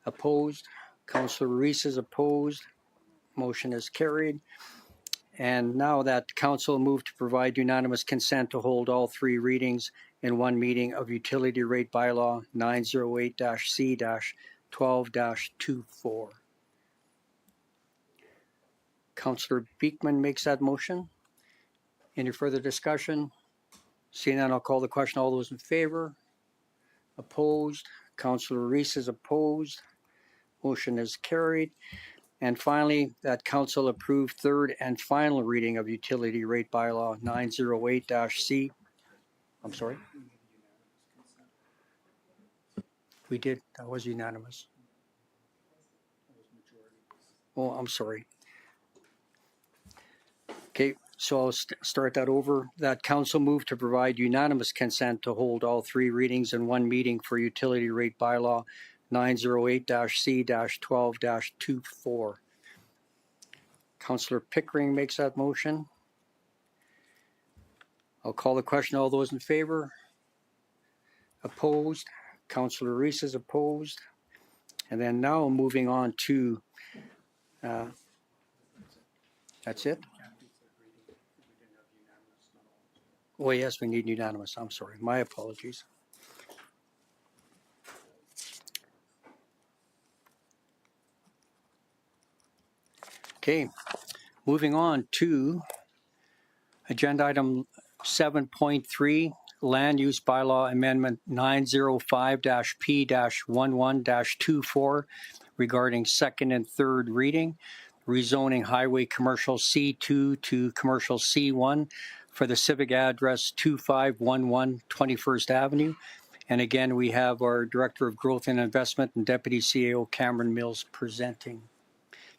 Opposed? Councillor Reese is opposed. Motion is carried. And now that council moved to provide unanimous consent to hold all three readings in one meeting of utility rate bylaw 908-C-12-24. Councillor Beekman makes that motion. Any further discussion? Seeing none, I'll call the question. All those in favor? Opposed? Councillor Reese is opposed. Motion is carried. And finally, that council approve third and final reading of utility rate bylaw 908-C. I'm sorry? We did, that was unanimous. Oh, I'm sorry. Okay, so I'll start that over. That council move to provide unanimous consent to hold all three readings in one meeting for utility rate bylaw 908-C-12-24. Councillor Pickering makes that motion. I'll call the question. All those in favor? Opposed? Councillor Reese is opposed. And then now moving on to, that's it? Oh, yes, we need unanimous. I'm sorry. My apologies. Okay, moving on to agenda item 7.3, Land Use Bylaw Amendment 905-P-11-24 regarding second and third reading, rezoning highway commercial C2 to commercial C1 for the civic address 2511 21st Avenue. And again, we have our Director of Growth and Investment and Deputy CEO Cameron Mills presenting.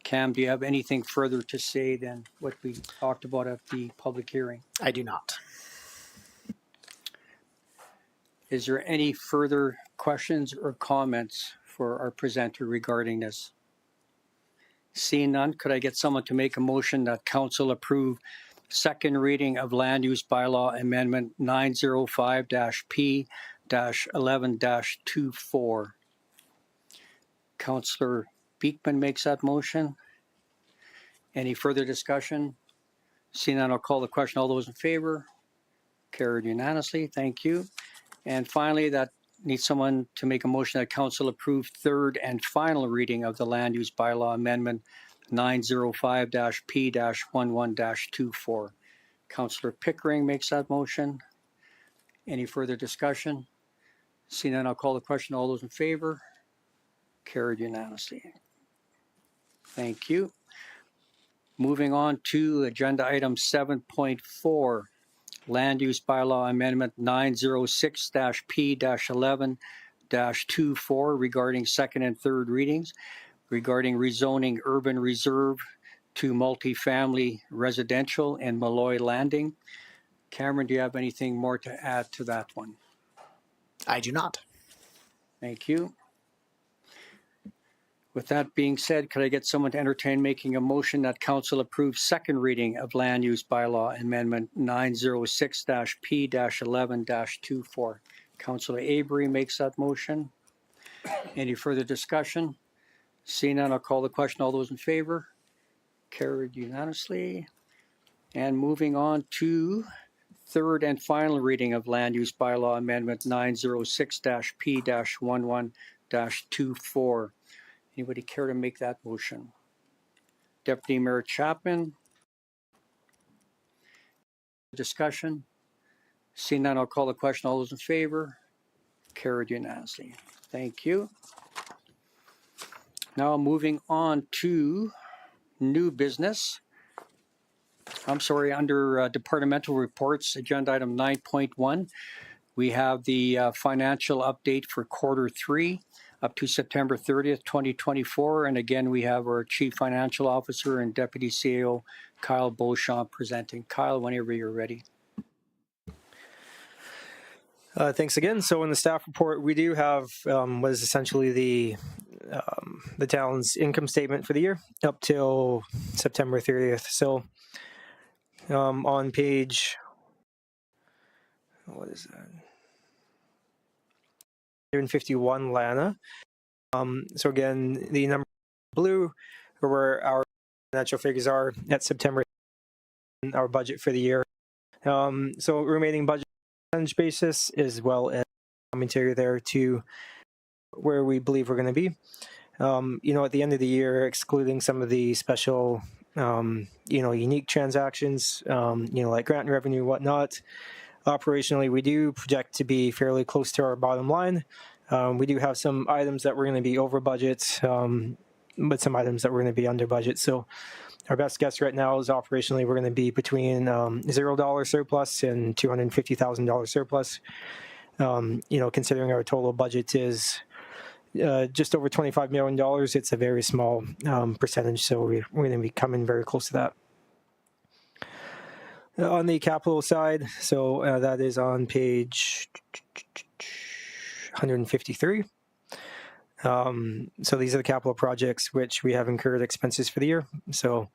Cam, do you have anything further to say than what we talked about at the public hearing? I do not. Is there any further questions or comments for our presenter regarding this? Seeing none, could I get someone to make a motion that council approve second reading of Land Use Bylaw Amendment 905-P-11-24? Councillor Beekman makes that motion. Any further discussion? Seeing none, I'll call the question. All those in favor? Carried unanimously. Thank you. And finally, that needs someone to make a motion that council approve third and final reading of the Land Use Bylaw Amendment 905-P-11-24. Councillor Pickering makes that motion. Any further discussion? Seeing none, I'll call the question. All those in favor? Carried unanimously. Thank you. Moving on to agenda item 7.4, Land Use Bylaw Amendment 906-P-11-24 regarding second and third readings, regarding rezoning urban reserve to multifamily residential in Malloy Landing. Cameron, do you have anything more to add to that one? I do not. Thank you. With that being said, could I get someone to entertain making a motion that council approves second reading of Land Use Bylaw Amendment 906-P-11-24? Councillor Abrey makes that motion. Any further discussion? Seeing none, I'll call the question. All those in favor? Carried unanimously. And moving on to third and final reading of Land Use Bylaw Amendment 906-P-11-24. Anybody care to make that motion? Deputy Mayor Chapman. Discussion. Seeing none, I'll call the question. All those in favor? Carried unanimously. Thank you. Now moving on to new business. I'm sorry, under departmental reports, agenda item 9.1, we have the financial update for quarter 3 up to September 30th, 2024. And again, we have our Chief Financial Officer and Deputy CEO, Kyle Beauchamp, presenting. Kyle, whenever you're ready. Thanks again. So in the staff report, we do have what is essentially the town's income statement for the year up till September 30th. So on page, what is that? 151 Lana. So again, the number blue are where our financial figures are at September, our budget for the year. So remaining budget percentage basis, as well as commentary there to where we believe we're going to be. At the end of the year, excluding some of the special, unique transactions, like grant revenue, whatnot. Operationally, we do project to be fairly close to our bottom line. We do have some items that we're going to be over budget, with some items that we're going to be under budget. So our best guess right now is operationally we're going to be between $0 surplus and $250,000 surplus. Considering our total budget is just over $25 million, it's a very small percentage. So we're going to be coming very close to that. On the capital side, so that is on page 153. So these are the capital projects which we have incurred expenses for the year. So,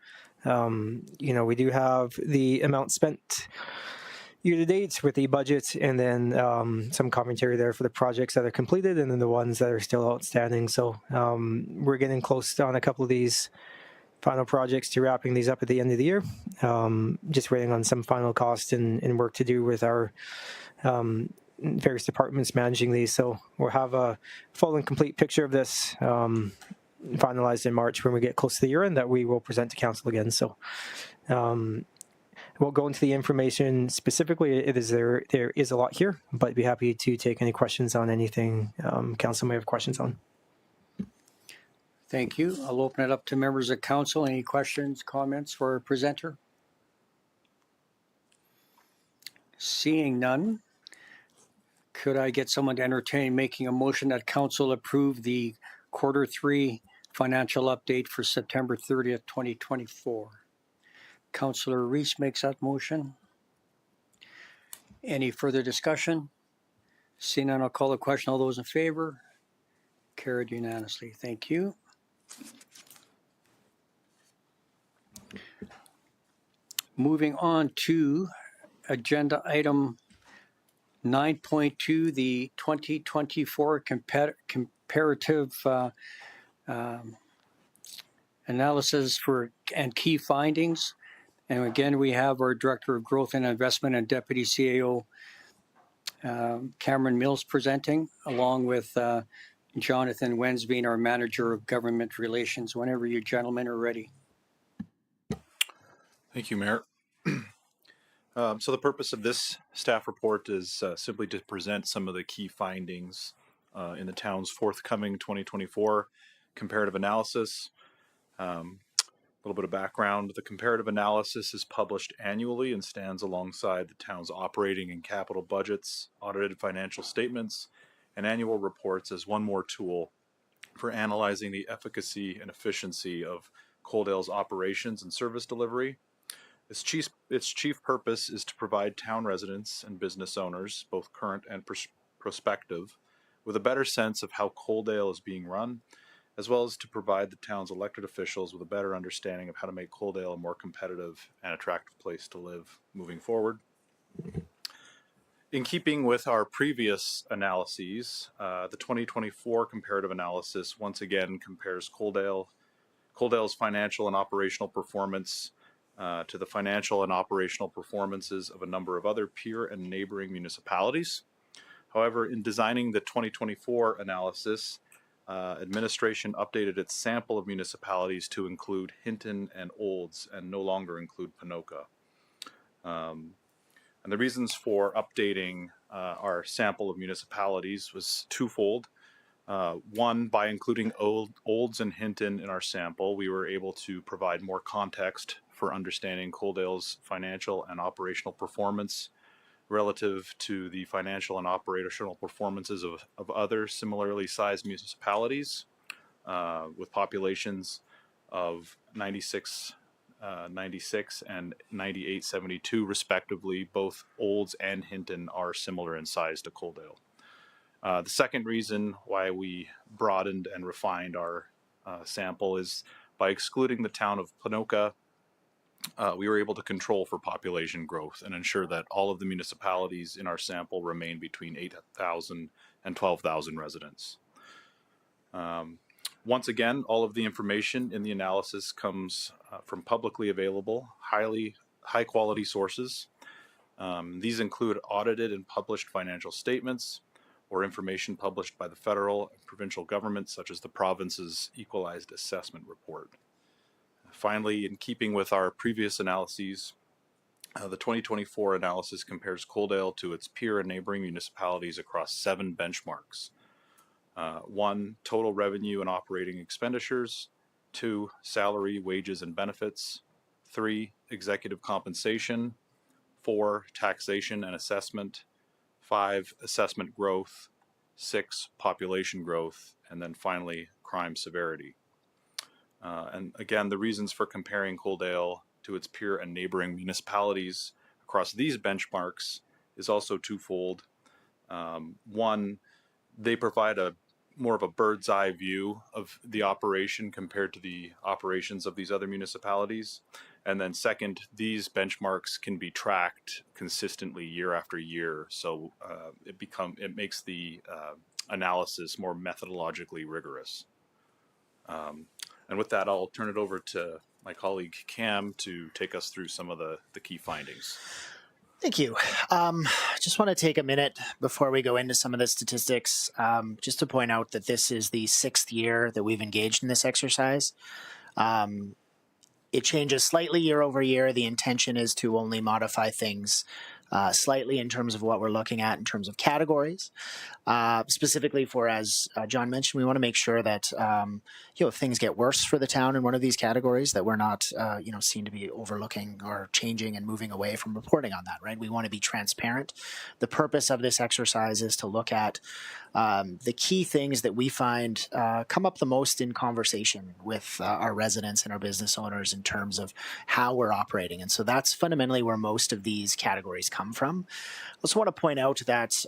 we do have the amount spent year to date with the budget, and then some commentary there for the projects that are completed and then the ones that are still outstanding. So we're getting close on a couple of these final projects to wrapping these up at the end of the year. Just waiting on some final cost and work to do with our various departments managing these. So we'll have a full and complete picture of this finalized in March when we get close to the year end that we will present to council again. So I won't go into the information specifically. There is a lot here, but I'd be happy to take any questions on anything council may have questions on. Thank you. I'll open it up to members of council. Any questions, comments for our presenter? Seeing none, could I get someone to entertain making a motion that council approve the Q3 financial update for September 30th, 2024? Councillor Reese makes that motion. Any further discussion? Seeing none, I'll call the question. All those in favor? Carried unanimously. Thank you. Moving on to agenda item 9.2, the 2024 comparative analysis and key findings. And again, we have our Director of Growth and Investment and Deputy CAO, Cameron Mills, presenting, along with Jonathan Wensveen, our Manager of Government Relations. Whenever you gentlemen are ready. Thank you, Mayor. So the purpose of this staff report is simply to present some of the key findings in the town's forthcoming 2024 comparative analysis. A little bit of background. The comparative analysis is published annually and stands alongside the town's operating and capital budgets, audited financial statements, and annual reports as one more tool for analyzing the efficacy and efficiency of Coaldale's operations and service delivery. Its chief purpose is to provide town residents and business owners, both current and prospective, with a better sense of how Coaldale is being run, as well as to provide the town's elected officials with a better understanding of how to make Coaldale a more competitive and attractive place to live moving forward. In keeping with our previous analyses, the 2024 comparative analysis once again compares Coaldale's financial and operational performance to the financial and operational performances of a number of other peer and neighboring municipalities. However, in designing the 2024 analysis, administration updated its sample of municipalities to include Hinton and Olds and no longer include Ponoka. And the reasons for updating our sample of municipalities was twofold. One, by including Olds and Hinton in our sample, we were able to provide more context for understanding Coaldale's financial and operational performance relative to the financial and operational performances of other similarly sized municipalities with populations of 96 and 9872 respectively. Both Olds and Hinton are similar in size to Coaldale. The second reason why we broadened and refined our sample is by excluding the town of Ponoka. We were able to control for population growth and ensure that all of the municipalities in our sample remain between 8,000 and 12,000 residents. Once again, all of the information in the analysis comes from publicly available, high quality sources. These include audited and published financial statements or information published by the federal and provincial governments, such as the province's Equalized Assessment Report. Finally, in keeping with our previous analyses, the 2024 analysis compares Coaldale to its peer and neighboring municipalities across 7 benchmarks. 1, total revenue and operating expenditures. 2, salary, wages, and benefits. 3, executive compensation. 4, taxation and assessment. 5, assessment growth. 6, population growth. And then finally, crime severity. And again, the reasons for comparing Coaldale to its peer and neighboring municipalities across these benchmarks is also twofold. One, they provide more of a bird's eye view of the operation compared to the operations of these other municipalities. And then second, these benchmarks can be tracked consistently year after year. So it makes the analysis more methodologically rigorous. And with that, I'll turn it over to my colleague Cam to take us through some of the key findings. Thank you. Just want to take a minute before we go into some of the statistics, just to point out that this is the 6th year that we've engaged in this exercise. It changes slightly year over year. The intention is to only modify things slightly in terms of what we're looking at in terms of categories. Specifically for, as John mentioned, we want to make sure that if things get worse for the town in one of these categories, that we're not seen to be overlooking or changing and moving away from reporting on that. Right? We want to be transparent. The purpose of this exercise is to look at the key things that we find come up the most in conversation with our residents and our business owners in terms of how we're operating. And so that's fundamentally where most of these categories come from. I also want to point out that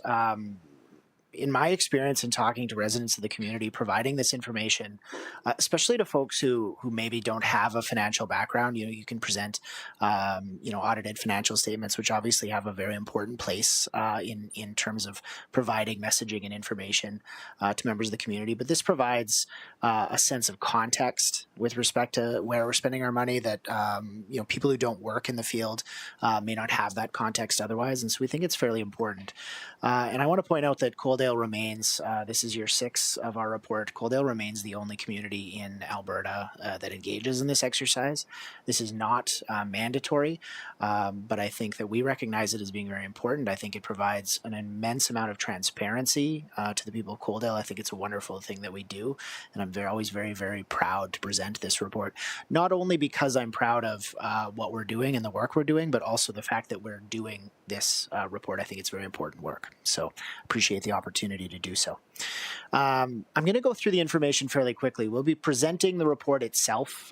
in my experience in talking to residents of the community, providing this information, especially to folks who maybe don't have a financial background, you can present, audited financial statements, which obviously have a very important place in terms of providing messaging and information to members of the community. But this provides a sense of context with respect to where we're spending our money that, people who don't work in the field may not have that context otherwise. And so we think it's fairly important. And I want to point out that Coaldale remains, this is year 6 of our report, Coaldale remains the only community in Alberta that engages in this exercise. This is not mandatory, but I think that we recognize it as being very important. I think it provides an immense amount of transparency to the people of Coaldale. I think it's a wonderful thing that we do, and I'm always very, very proud to present this report, not only because I'm proud of what we're doing and the work we're doing, but also the fact that we're doing this report. I think it's very important work. So appreciate the opportunity to do so. I'm going to go through the information fairly quickly. We'll be presenting the report itself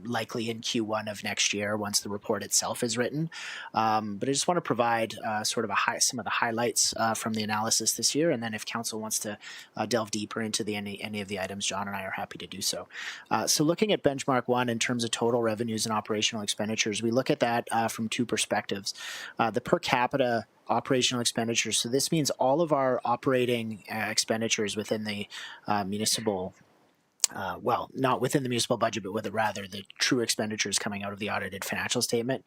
likely in Q1 of next year once the report itself is written. But I just want to provide some of the highlights from the analysis this year, and then if council wants to delve deeper into any of the items, John and I are happy to do so. So looking at benchmark 1 in terms of total revenues and operational expenditures, we look at that from 2 perspectives. The per capita operational expenditures. So this means all of our operating expenditures within the municipal not within the municipal budget, but rather the true expenditures coming out of the audited financial statement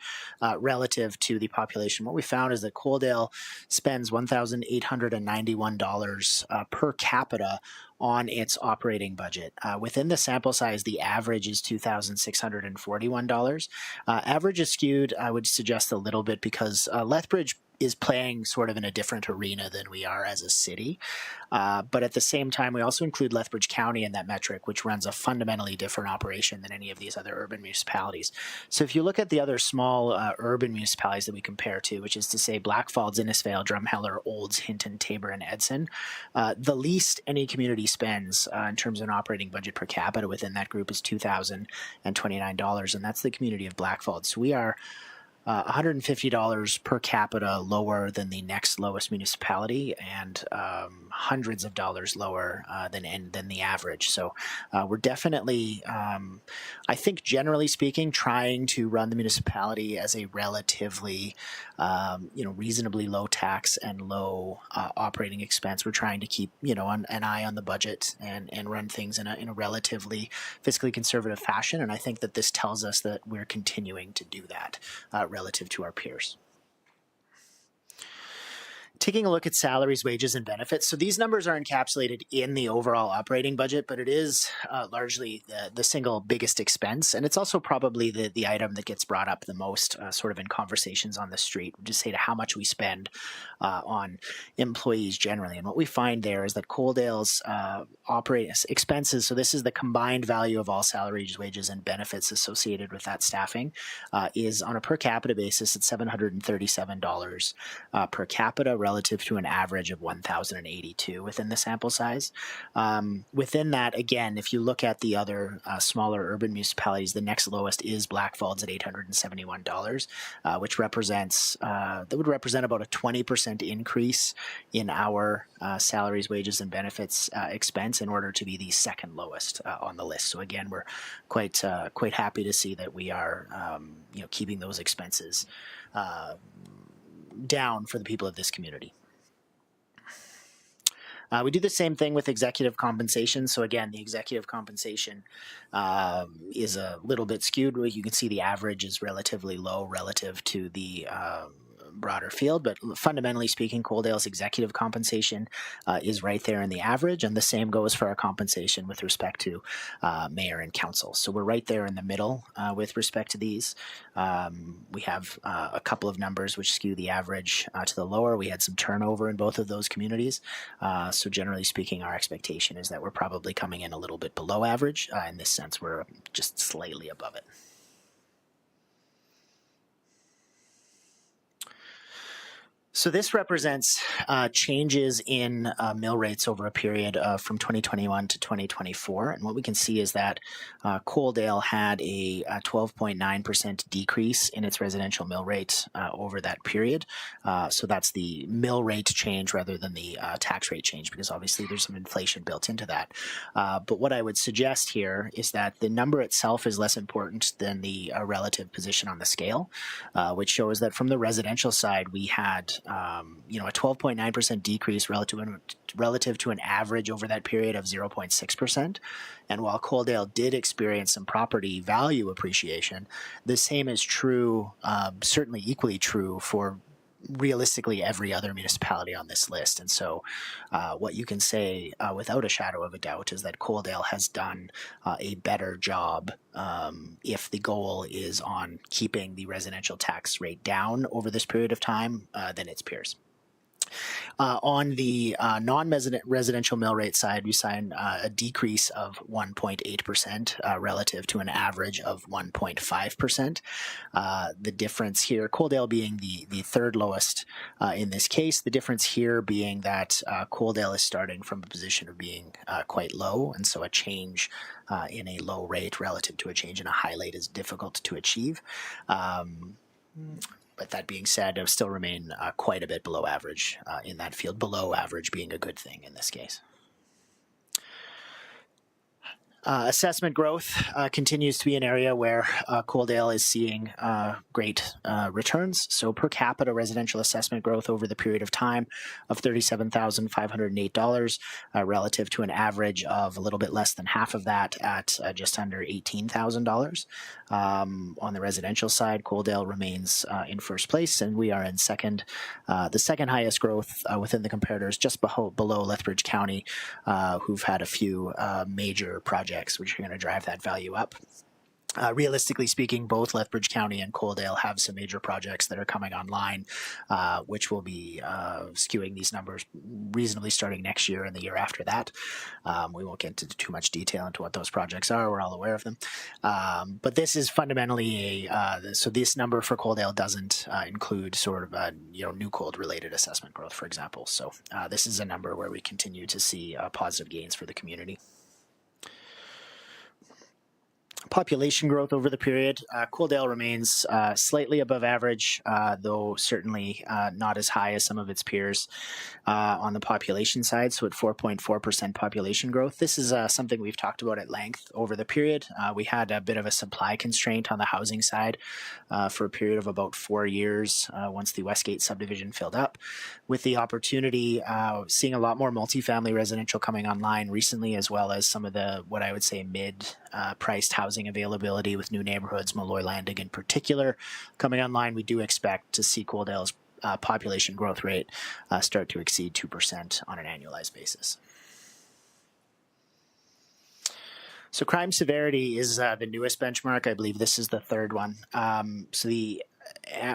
relative to the population. What we found is that Coaldale spends $1,891 per capita on its operating budget. Within the sample size, the average is $2,641. Average is skewed, I would suggest, a little bit because Lethbridge is playing sort of in a different arena than we are as a city. But at the same time, we also include Lethbridge County in that metric, which runs a fundamentally different operation than any of these other urban municipalities. So if you look at the other small urban municipalities that we compare to, which is to say Blackfalds, Innisfail, Drumheller, Olds, Hinton, Tabor, and Edson, the least any community spends in terms of an operating budget per capita within that group is $2,029, and that's the community of Blackfalds. So we are $150 per capita lower than the next lowest municipality, and hundreds of dollars lower than the average. So we're definitely, I think, generally speaking, trying to run the municipality as a relatively, reasonably low tax and low operating expense. We're trying to keep, an eye on the budget and run things in a relatively fiscally conservative fashion. And I think that this tells us that we're continuing to do that relative to our peers. Taking a look at salaries, wages, and benefits. So these numbers are encapsulated in the overall operating budget, but it is largely the single biggest expense. And it's also probably the item that gets brought up the most sort of in conversations on the street, just say to how much we spend on employees generally. And what we find there is that Coaldale's operating expenses, so this is the combined value of all salaries, wages, and benefits associated with that staffing, is on a per capita basis at $737 per capita, relative to an average of 1,082 within the sample size. Within that, again, if you look at the other smaller urban municipalities, the next lowest is Blackfalds at $871, which represents that would represent about a 20% increase in our salaries, wages, and benefits expense in order to be the second lowest on the list. So again, we're quite happy to see that we are keeping those expenses down for the people of this community. We do the same thing with executive compensation. So again, the executive compensation is a little bit skewed. You can see the average is relatively low relative to the broader field, but fundamentally speaking, Coaldale's executive compensation is right there in the average, and the same goes for our compensation with respect to mayor and council. So we're right there in the middle with respect to these. We have a couple of numbers which skew the average to the lower. We had some turnover in both of those communities. So generally speaking, our expectation is that we're probably coming in a little bit below average. In this sense, we're just slightly above it. So this represents changes in mill rates over a period from 2021 to 2024. And what we can see is that Coaldale had a 12.9% decrease in its residential mill rate over that period. So that's the mill rate change rather than the tax rate change, because obviously there's some inflation built into that. But what I would suggest here is that the number itself is less important than the relative position on the scale, which shows that from the residential side, we had a 12.9% decrease relative to an average over that period of 0.6%. And while Coaldale did experience some property value appreciation, the same is true, certainly equally true for realistically every other municipality on this list. And so what you can say without a shadow of a doubt is that Coaldale has done a better job if the goal is on keeping the residential tax rate down over this period of time than its peers. On the non-residential mill rate side, we signed a decrease of 1.8% relative to an average of 1.5%. The difference here, Coaldale being the third lowest in this case, the difference here being that Coaldale is starting from a position of being quite low, and so a change in a low rate relative to a change in a high rate is difficult to achieve. But that being said, I still remain quite a bit below average in that field, below average being a good thing in this case. Assessment growth continues to be an area where Coaldale is seeing great returns. So per capita residential assessment growth over the period of time of $37,508 relative to an average of a little bit less than half of that at just under $18,000. On the residential side, Coaldale remains in first place, and we are in second, the second highest growth within the comparators, just below Lethbridge County, who've had a few major projects which are going to drive that value up. Realistically speaking, both Lethbridge County and Coaldale have some major projects that are coming online, which will be skewing these numbers reasonably starting next year and the year after that. We won't get into too much detail into what those projects are. We're all aware of them. But this is fundamentally so this number for Coaldale doesn't include sort of new cold related assessment growth, for example. So this is a number where we continue to see positive gains for the community. Population growth over the period, Coaldale remains slightly above average, though certainly not as high as some of its peers on the population side, so at 4.4% population growth. This is something we've talked about at length over the period. We had a bit of a supply constraint on the housing side for a period of about 4 years once the Westgate subdivision filled up, with the opportunity seeing a lot more multifamily residential coming online recently, as well as some of the, what I would say, mid-priced housing availability with new neighborhoods, Malloy Landing in particular, coming online. We do expect to see Coaldale's population growth rate start to exceed 2% on an annualized basis. So crime severity is the newest benchmark. I believe this is the third one.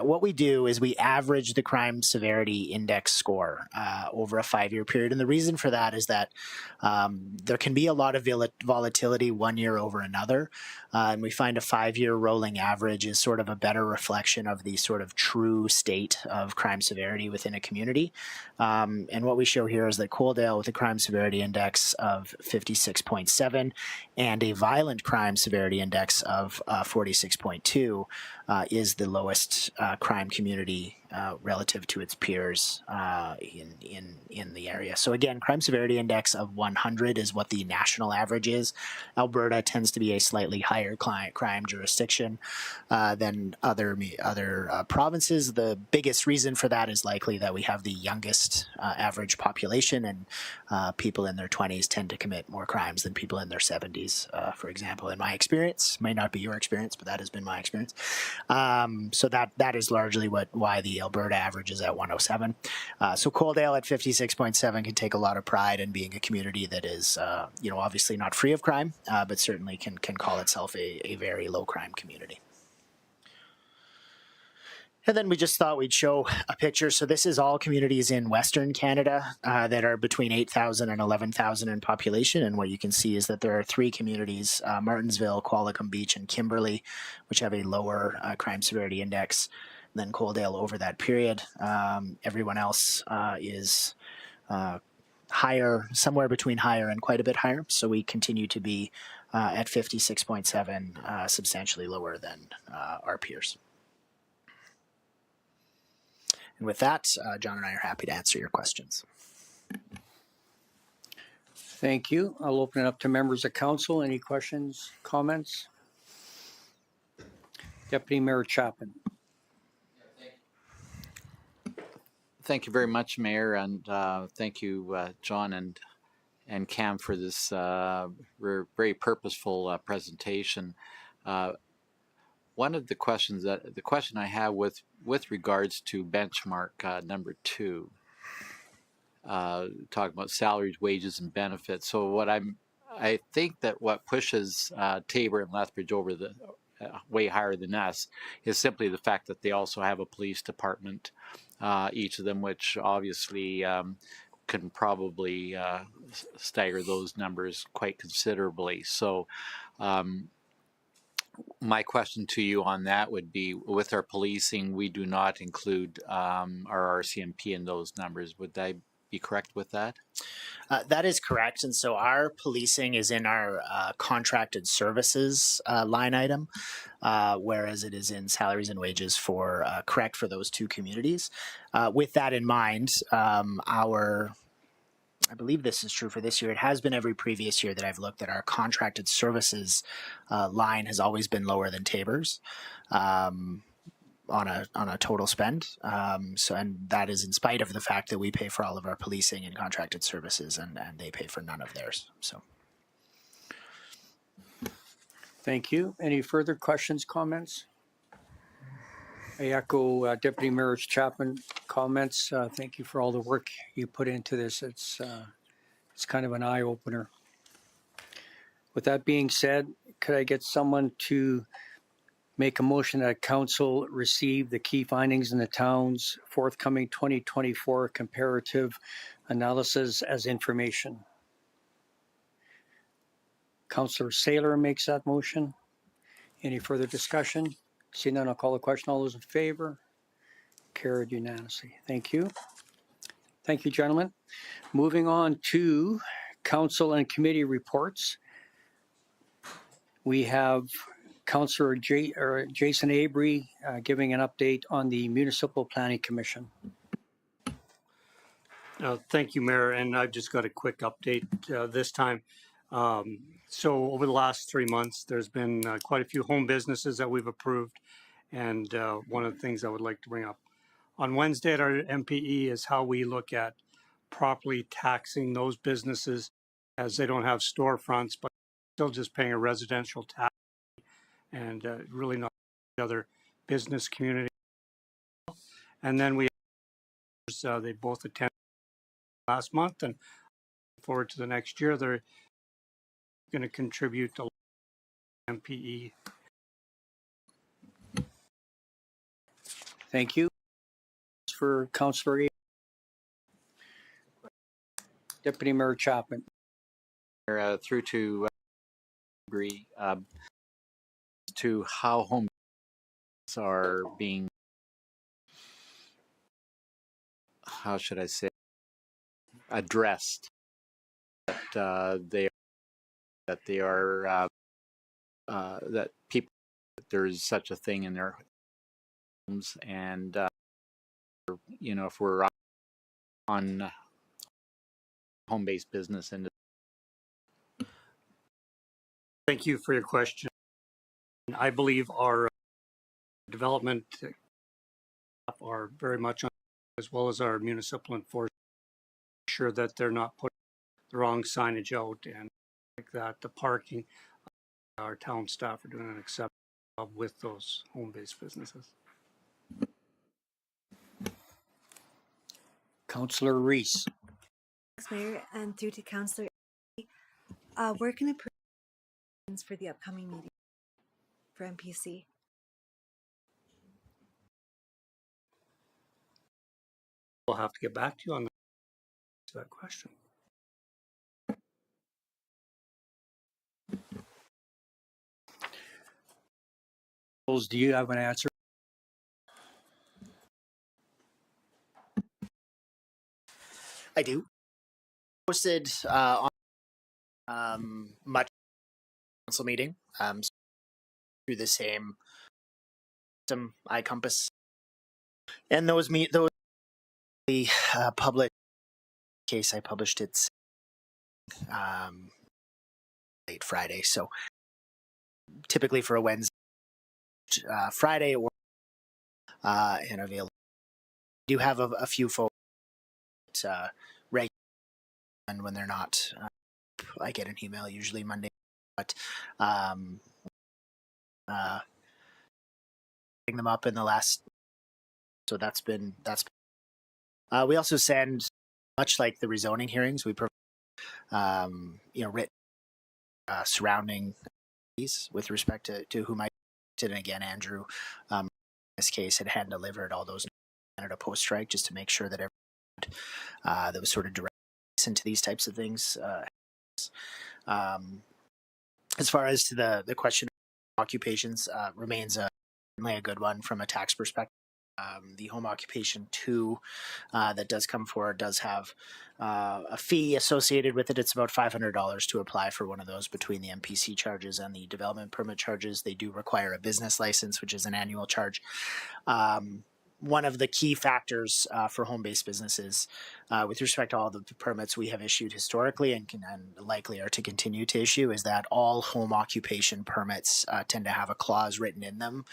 What we do is we average the crime severity index score over a 5-year period. And the reason for that is that there can be a lot of volatility one year over another. And we find a 5-year rolling average is sort of a better reflection of the sort of true state of crime severity within a community. And what we show here is that Coaldale, with a crime severity index of 56.7 and a violent crime severity index of 46.2, is the lowest crime community relative to its peers in the area. So again, crime severity index of 100 is what the national average is. Alberta tends to be a slightly higher crime jurisdiction than other provinces. The biggest reason for that is likely that we have the youngest average population, and people in their 20s tend to commit more crimes than people in their 70s, for example, in my experience. May not be your experience, but that has been my experience. So that is largely why the Alberta average is at 107. So Coaldale at 56.7 can take a lot of pride in being a community that is, obviously not free of crime, but certainly can call itself a very low crime community. And then we just thought we'd show a picture. So this is all communities in Western Canada that are between 8,000 and 11,000 in population. And what you can see is that there are 3 communities, Martinsville, Qualicum Beach, and Kimberley, which have a lower crime severity index than Coaldale over that period. Everyone else is higher, somewhere between higher and quite a bit higher. So we continue to be at 56.7, substantially lower than our peers. And with that, John and I are happy to answer your questions. Thank you. I'll open it up to members of council. Any questions, comments? Deputy Mayor Chapman. Thank you very much, Mayor, and thank you, John and Cam, for this very purposeful presentation. One of the questions the question I have with regards to benchmark number 2, talking about salaries, wages, and benefits. So I think that what pushes Tabor and Lethbridge over the way higher than us is simply the fact that they also have a police department, each of them, which obviously can probably stagger those numbers quite considerably. So my question to you on that would be, with our policing, we do not include our RCMP in those numbers. Would I be correct with that? That is correct. And so our policing is in our contracted services line item, whereas it is in salaries and wages correct for those 2 communities. With that in mind, I believe this is true for this year. It has been every previous year that I've looked at. Our contracted services line has always been lower than Tabor's on a total spend. And that is in spite of the fact that we pay for all of our policing and contracted services, and they pay for none of theirs. So, Thank you. Any further questions, comments? I echo Deputy Mayor Chapman comments. Thank you for all the work you put into this. It's kind of an eye-opener. With that being said, could I get someone to make a motion that council receive the key findings in the town's forthcoming 2024 comparative analysis as information? Councillor Saylor makes that motion. Any further discussion? Seeing none, I'll call the question. All those in favor? Carried unanimously. Thank you. Thank you, gentlemen. Moving on to council and committee reports. We have Councillor Jason Abrey giving an update on the Municipal Planning Commission. Thank you, Mayor. And I've just got a quick update this time. So over the last 3 months, there's been quite a few home businesses that we've approved. And one of the things I would like to bring up on Wednesday at our MPE is how we look at properly taxing those businesses, as they don't have storefronts, but still just paying a residential tax and really not other business community. And then we They both attended last month, and forward to the next year. They're going to contribute to MPE. Thank you. For Councillor Abrey. Deputy Mayor Chapman. Through to agree to how home are being, how should I say, addressed, that they are that people, that there's such a thing in their homes, and you know, if we're on home-based business and Thank you for your question. I believe our development are very much on, as well as our municipal enforcement, sure that they're not putting the wrong signage out and like that. The parking, our town staff are doing an exceptional job with those home-based businesses. Councillor Reese. Thanks, Mayor, and through to Councillor Abrey. Where can I put for the upcoming meeting for MPC? We'll have to get back to you on that question. Do you have an answer? I do. Posted on much council meeting through the same system iCompass, and those the public case. I published it late Friday, so typically for a Wednesday, Friday, or and available. I do have a few folks regular, and when they're not, I get an email usually Monday, but picking them up in the last, so that's been we also send, much like the rezoning hearings, we provide written surrounding these with respect to whom I did. And again, Andrew in this case had hand delivered all those Canada post strike, just to make sure that everyone that was sort of direct into these types of things. As far as to the question of occupations, remains certainly a good one from a tax perspective. The home occupation 2 that does come forward does have a fee associated with it. It's about $500 to apply for one of those. Between the MPC charges and the development permit charges, they do require a business license, which is an annual charge. One of the key factors for home-based businesses, with respect to all the permits we have issued historically and likely are to continue to issue, is that all home occupation permits tend to have a clause written in them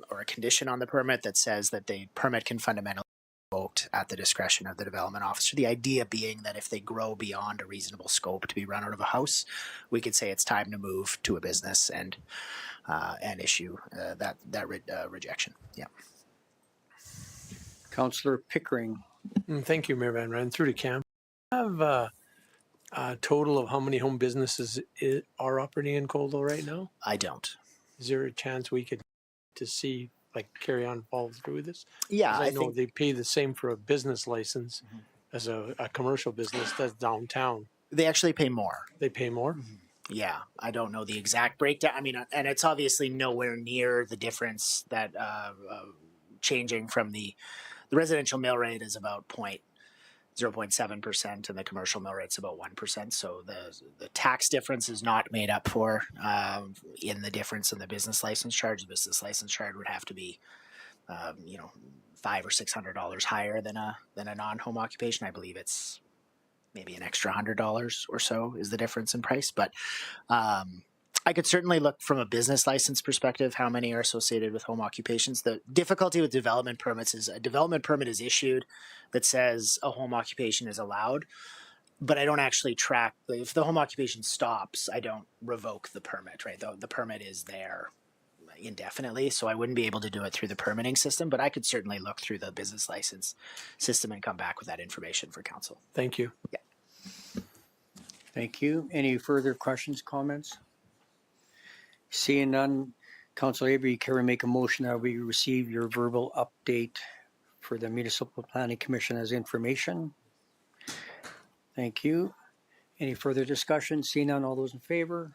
or a condition on the permit that says that the permit can fundamentally be revoked at the discretion of the development officer. The idea being that if they grow beyond a reasonable scope to be run out of a house, we could say it's time to move to a business and issue that rejection. Yeah. Councillor Pickering. Thank you, Mayor Van Rijn. Through to Cam. Have a total of how many home businesses are operating in Coldwell right now? I don't. Is there a chance we could to see, like, carry on, follow through with this? Yeah, I know think they pay the same for a business license as a commercial business that's downtown. they actually pay more. They pay more? Yeah, I don't know the exact breakdown. I mean, and it's obviously nowhere near the difference that changing from the residential mill rate is about 0.7% and the commercial mill rate's about 1%. So the tax difference is not made up for in the difference in the business license charge. The business license charge would have to be, $500 or $600 higher than a non-home occupation. I believe it's maybe an extra $100 or so is the difference in price. But I could certainly look from a business license perspective how many are associated with home occupations. The difficulty with development permits is a development permit is issued that says a home occupation is allowed, but I don't actually track. If the home occupation stops, I don't revoke the permit, right? The permit is there. indefinitely, so I wouldn't be able to do it through the permitting system, but I could certainly look through the business license system and come back with that information for council. Thank you. Thank you. Any further questions, comments? Seeing none, Councillor Abrey, care to make a motion that we receive your verbal update for the Municipal Planning Commission as information? Thank you. Any further discussion? Seeing none, all those in favor?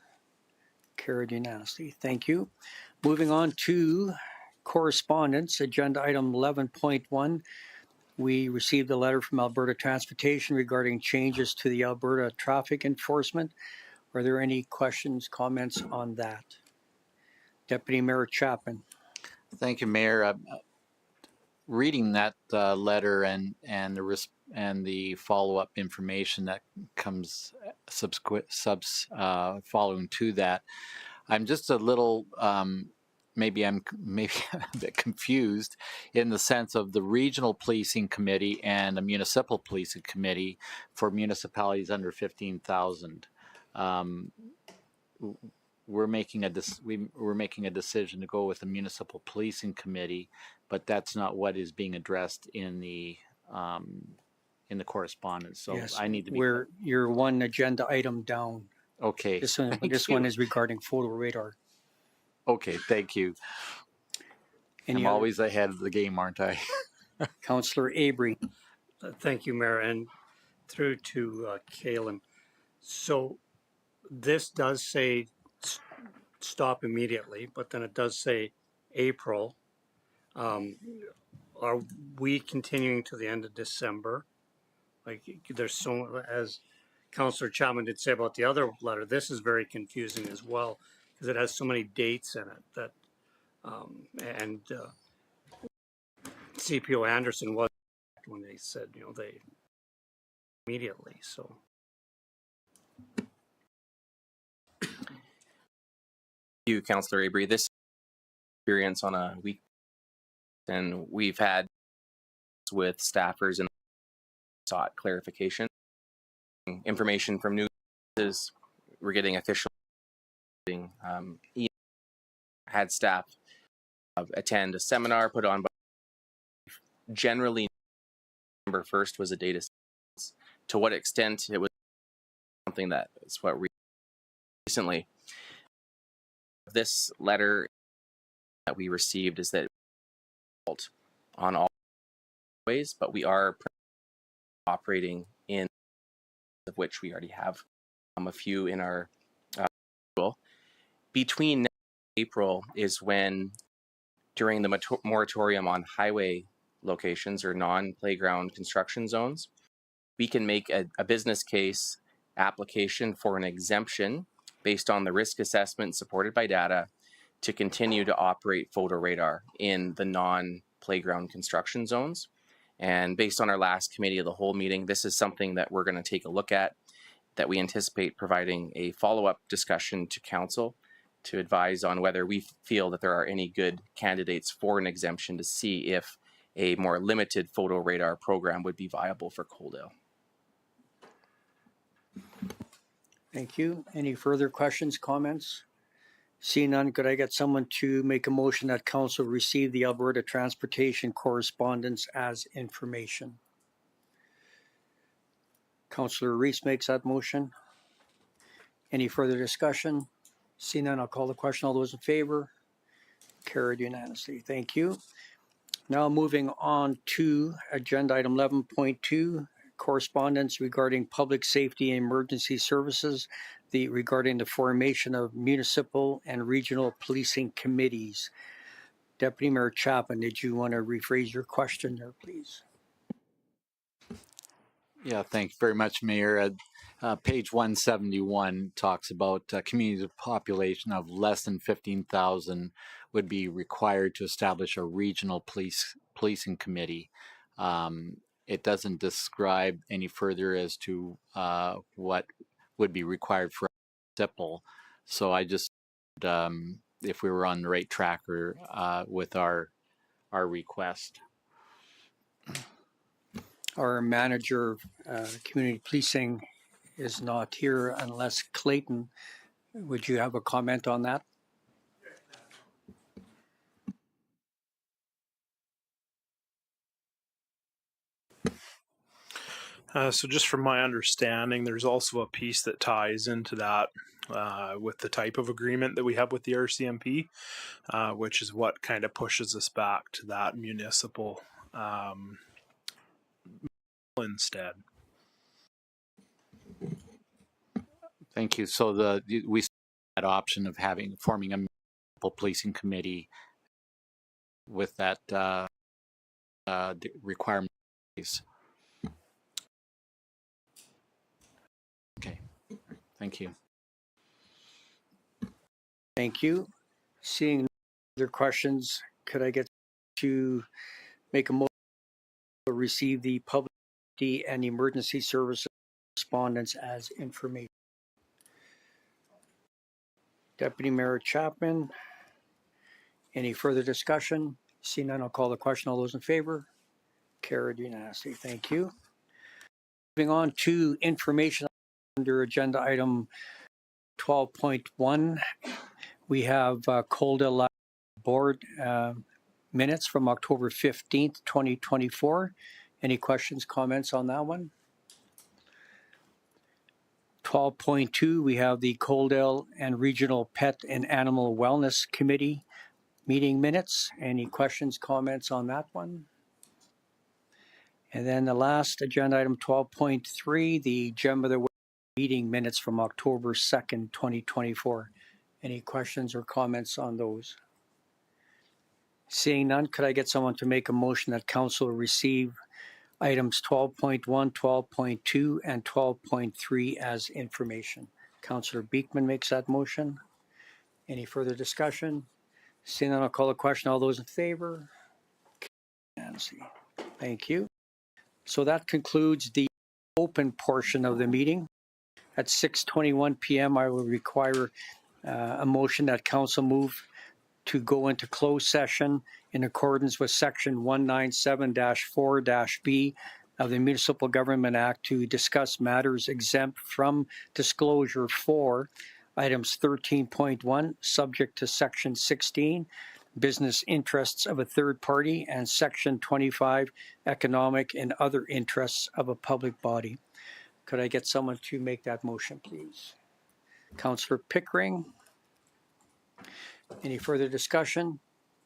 Carried unanimously. Thank you. Moving on to correspondence, agenda item 11.1. We received a letter from Alberta Transportation regarding changes to the Alberta traffic enforcement. Are there any questions, comments on that? Deputy Mayor Chapman. Thank you, Mayor. Reading that letter and the follow-up information that comes following to that, I'm just a little maybe I'm a bit confused in the sense of the regional policing committee and the municipal policing committee for municipalities under 15,000. We're making a decision to go with the municipal policing committee, but that's not what is being addressed in the correspondence. So Yes, I need to be. You're one agenda item down. Okay. This one is regarding photo radar. Okay, thank you. I'm always ahead of the game, aren't I? Councillor Abrey. Thank you, Mayor, and through to Caleb. So this does say stop immediately, but then it does say April. Are we continuing to the end of December? Like, there's so, as Councillor Chapman did say about the other letter, this is very confusing as well because it has so many dates in it that, CPO Anderson was when they said, they immediately, so. You, Councillor Abrey, this experience on a week, and we've had with staffers and sought clarification. Information from news, we're getting official. Had staff attend a seminar put on by generally November 1st was a data. To what extent it was something that is what recently. This letter that we received is that on all ways, but we are operating in of which we already have a few in our between now and April is when during the moratorium on highway locations or non-playground construction zones, we can make a business case application for an exemption based on the risk assessment supported by data to continue to operate photo radar in the non-playground construction zones. And based on our last committee of the whole meeting, this is something that we're going to take a look at, that we anticipate providing a follow-up discussion to council to advise on whether we feel that there are any good candidates for an exemption to see if a more limited photo radar program would be viable for Coaldale. Thank you. Any further questions, comments? Seeing none, could I get someone to make a motion that council receive the Alberta Transportation correspondence as information? Councillor Reese makes that motion. Any further discussion? Seeing none, I'll call the question. All those in favor? Carried unanimously. Thank you. Now moving on to agenda item 11.2, correspondence regarding public safety and emergency services, regarding the formation of municipal and regional policing committees. Deputy Mayor Chapman, did you want to rephrase your question there, please? Yeah, thanks very much, Mayor. Page 171 talks about communities of population of less than 15,000 would be required to establish a regional policing committee. It doesn't describe any further as to what would be required for municipal. So I just, if we were on the right track or with our request. Our manager of community policing is not here unless Clayton, would you have a comment on that? So just from my understanding, there's also a piece that ties into that with the type of agreement that we have with the RCMP, which is what kind of pushes us back to that municipal instead. Thank you. So we that option of forming a municipal policing committee with that requirement. Okay. Thank you. Thank you. Seeing no other questions, could I get to make a motion to receive the public safety and emergency services respondents as information? Deputy Mayor Chapman, any further discussion? Seeing none, I'll call the question. All those in favor? Carried unanimously. Thank you. Moving on to information under agenda item 12.1. We have Coldell Board minutes from October 15th, 2024. Any questions, comments on that one? 12.2, we have the Coldell and Regional Pet and Animal Wellness Committee meeting minutes. Any questions, comments on that one? And then the last agenda item 12.3, the Gem of the Week meeting minutes from October 2nd, 2024. Any questions or comments on those? Seeing none, could I get someone to make a motion that council receive items 12.1, 12.2, and 12.3 as information? Councillor Beekman makes that motion. Any further discussion? Seeing none, I'll call the question. All those in favor? Nancy. Thank you. So that concludes the open portion of the meeting. At 6:21 p.m., I will require a motion that council move to go into closed session in accordance with section 197-4-B of the Municipal Government Act to discuss matters exempt from disclosure for items 13.1, subject to section 16, business interests of a third party, and section 25, economic and other interests of a public body. Could I get someone to make that motion, please? Councillor Pickering. Any further discussion?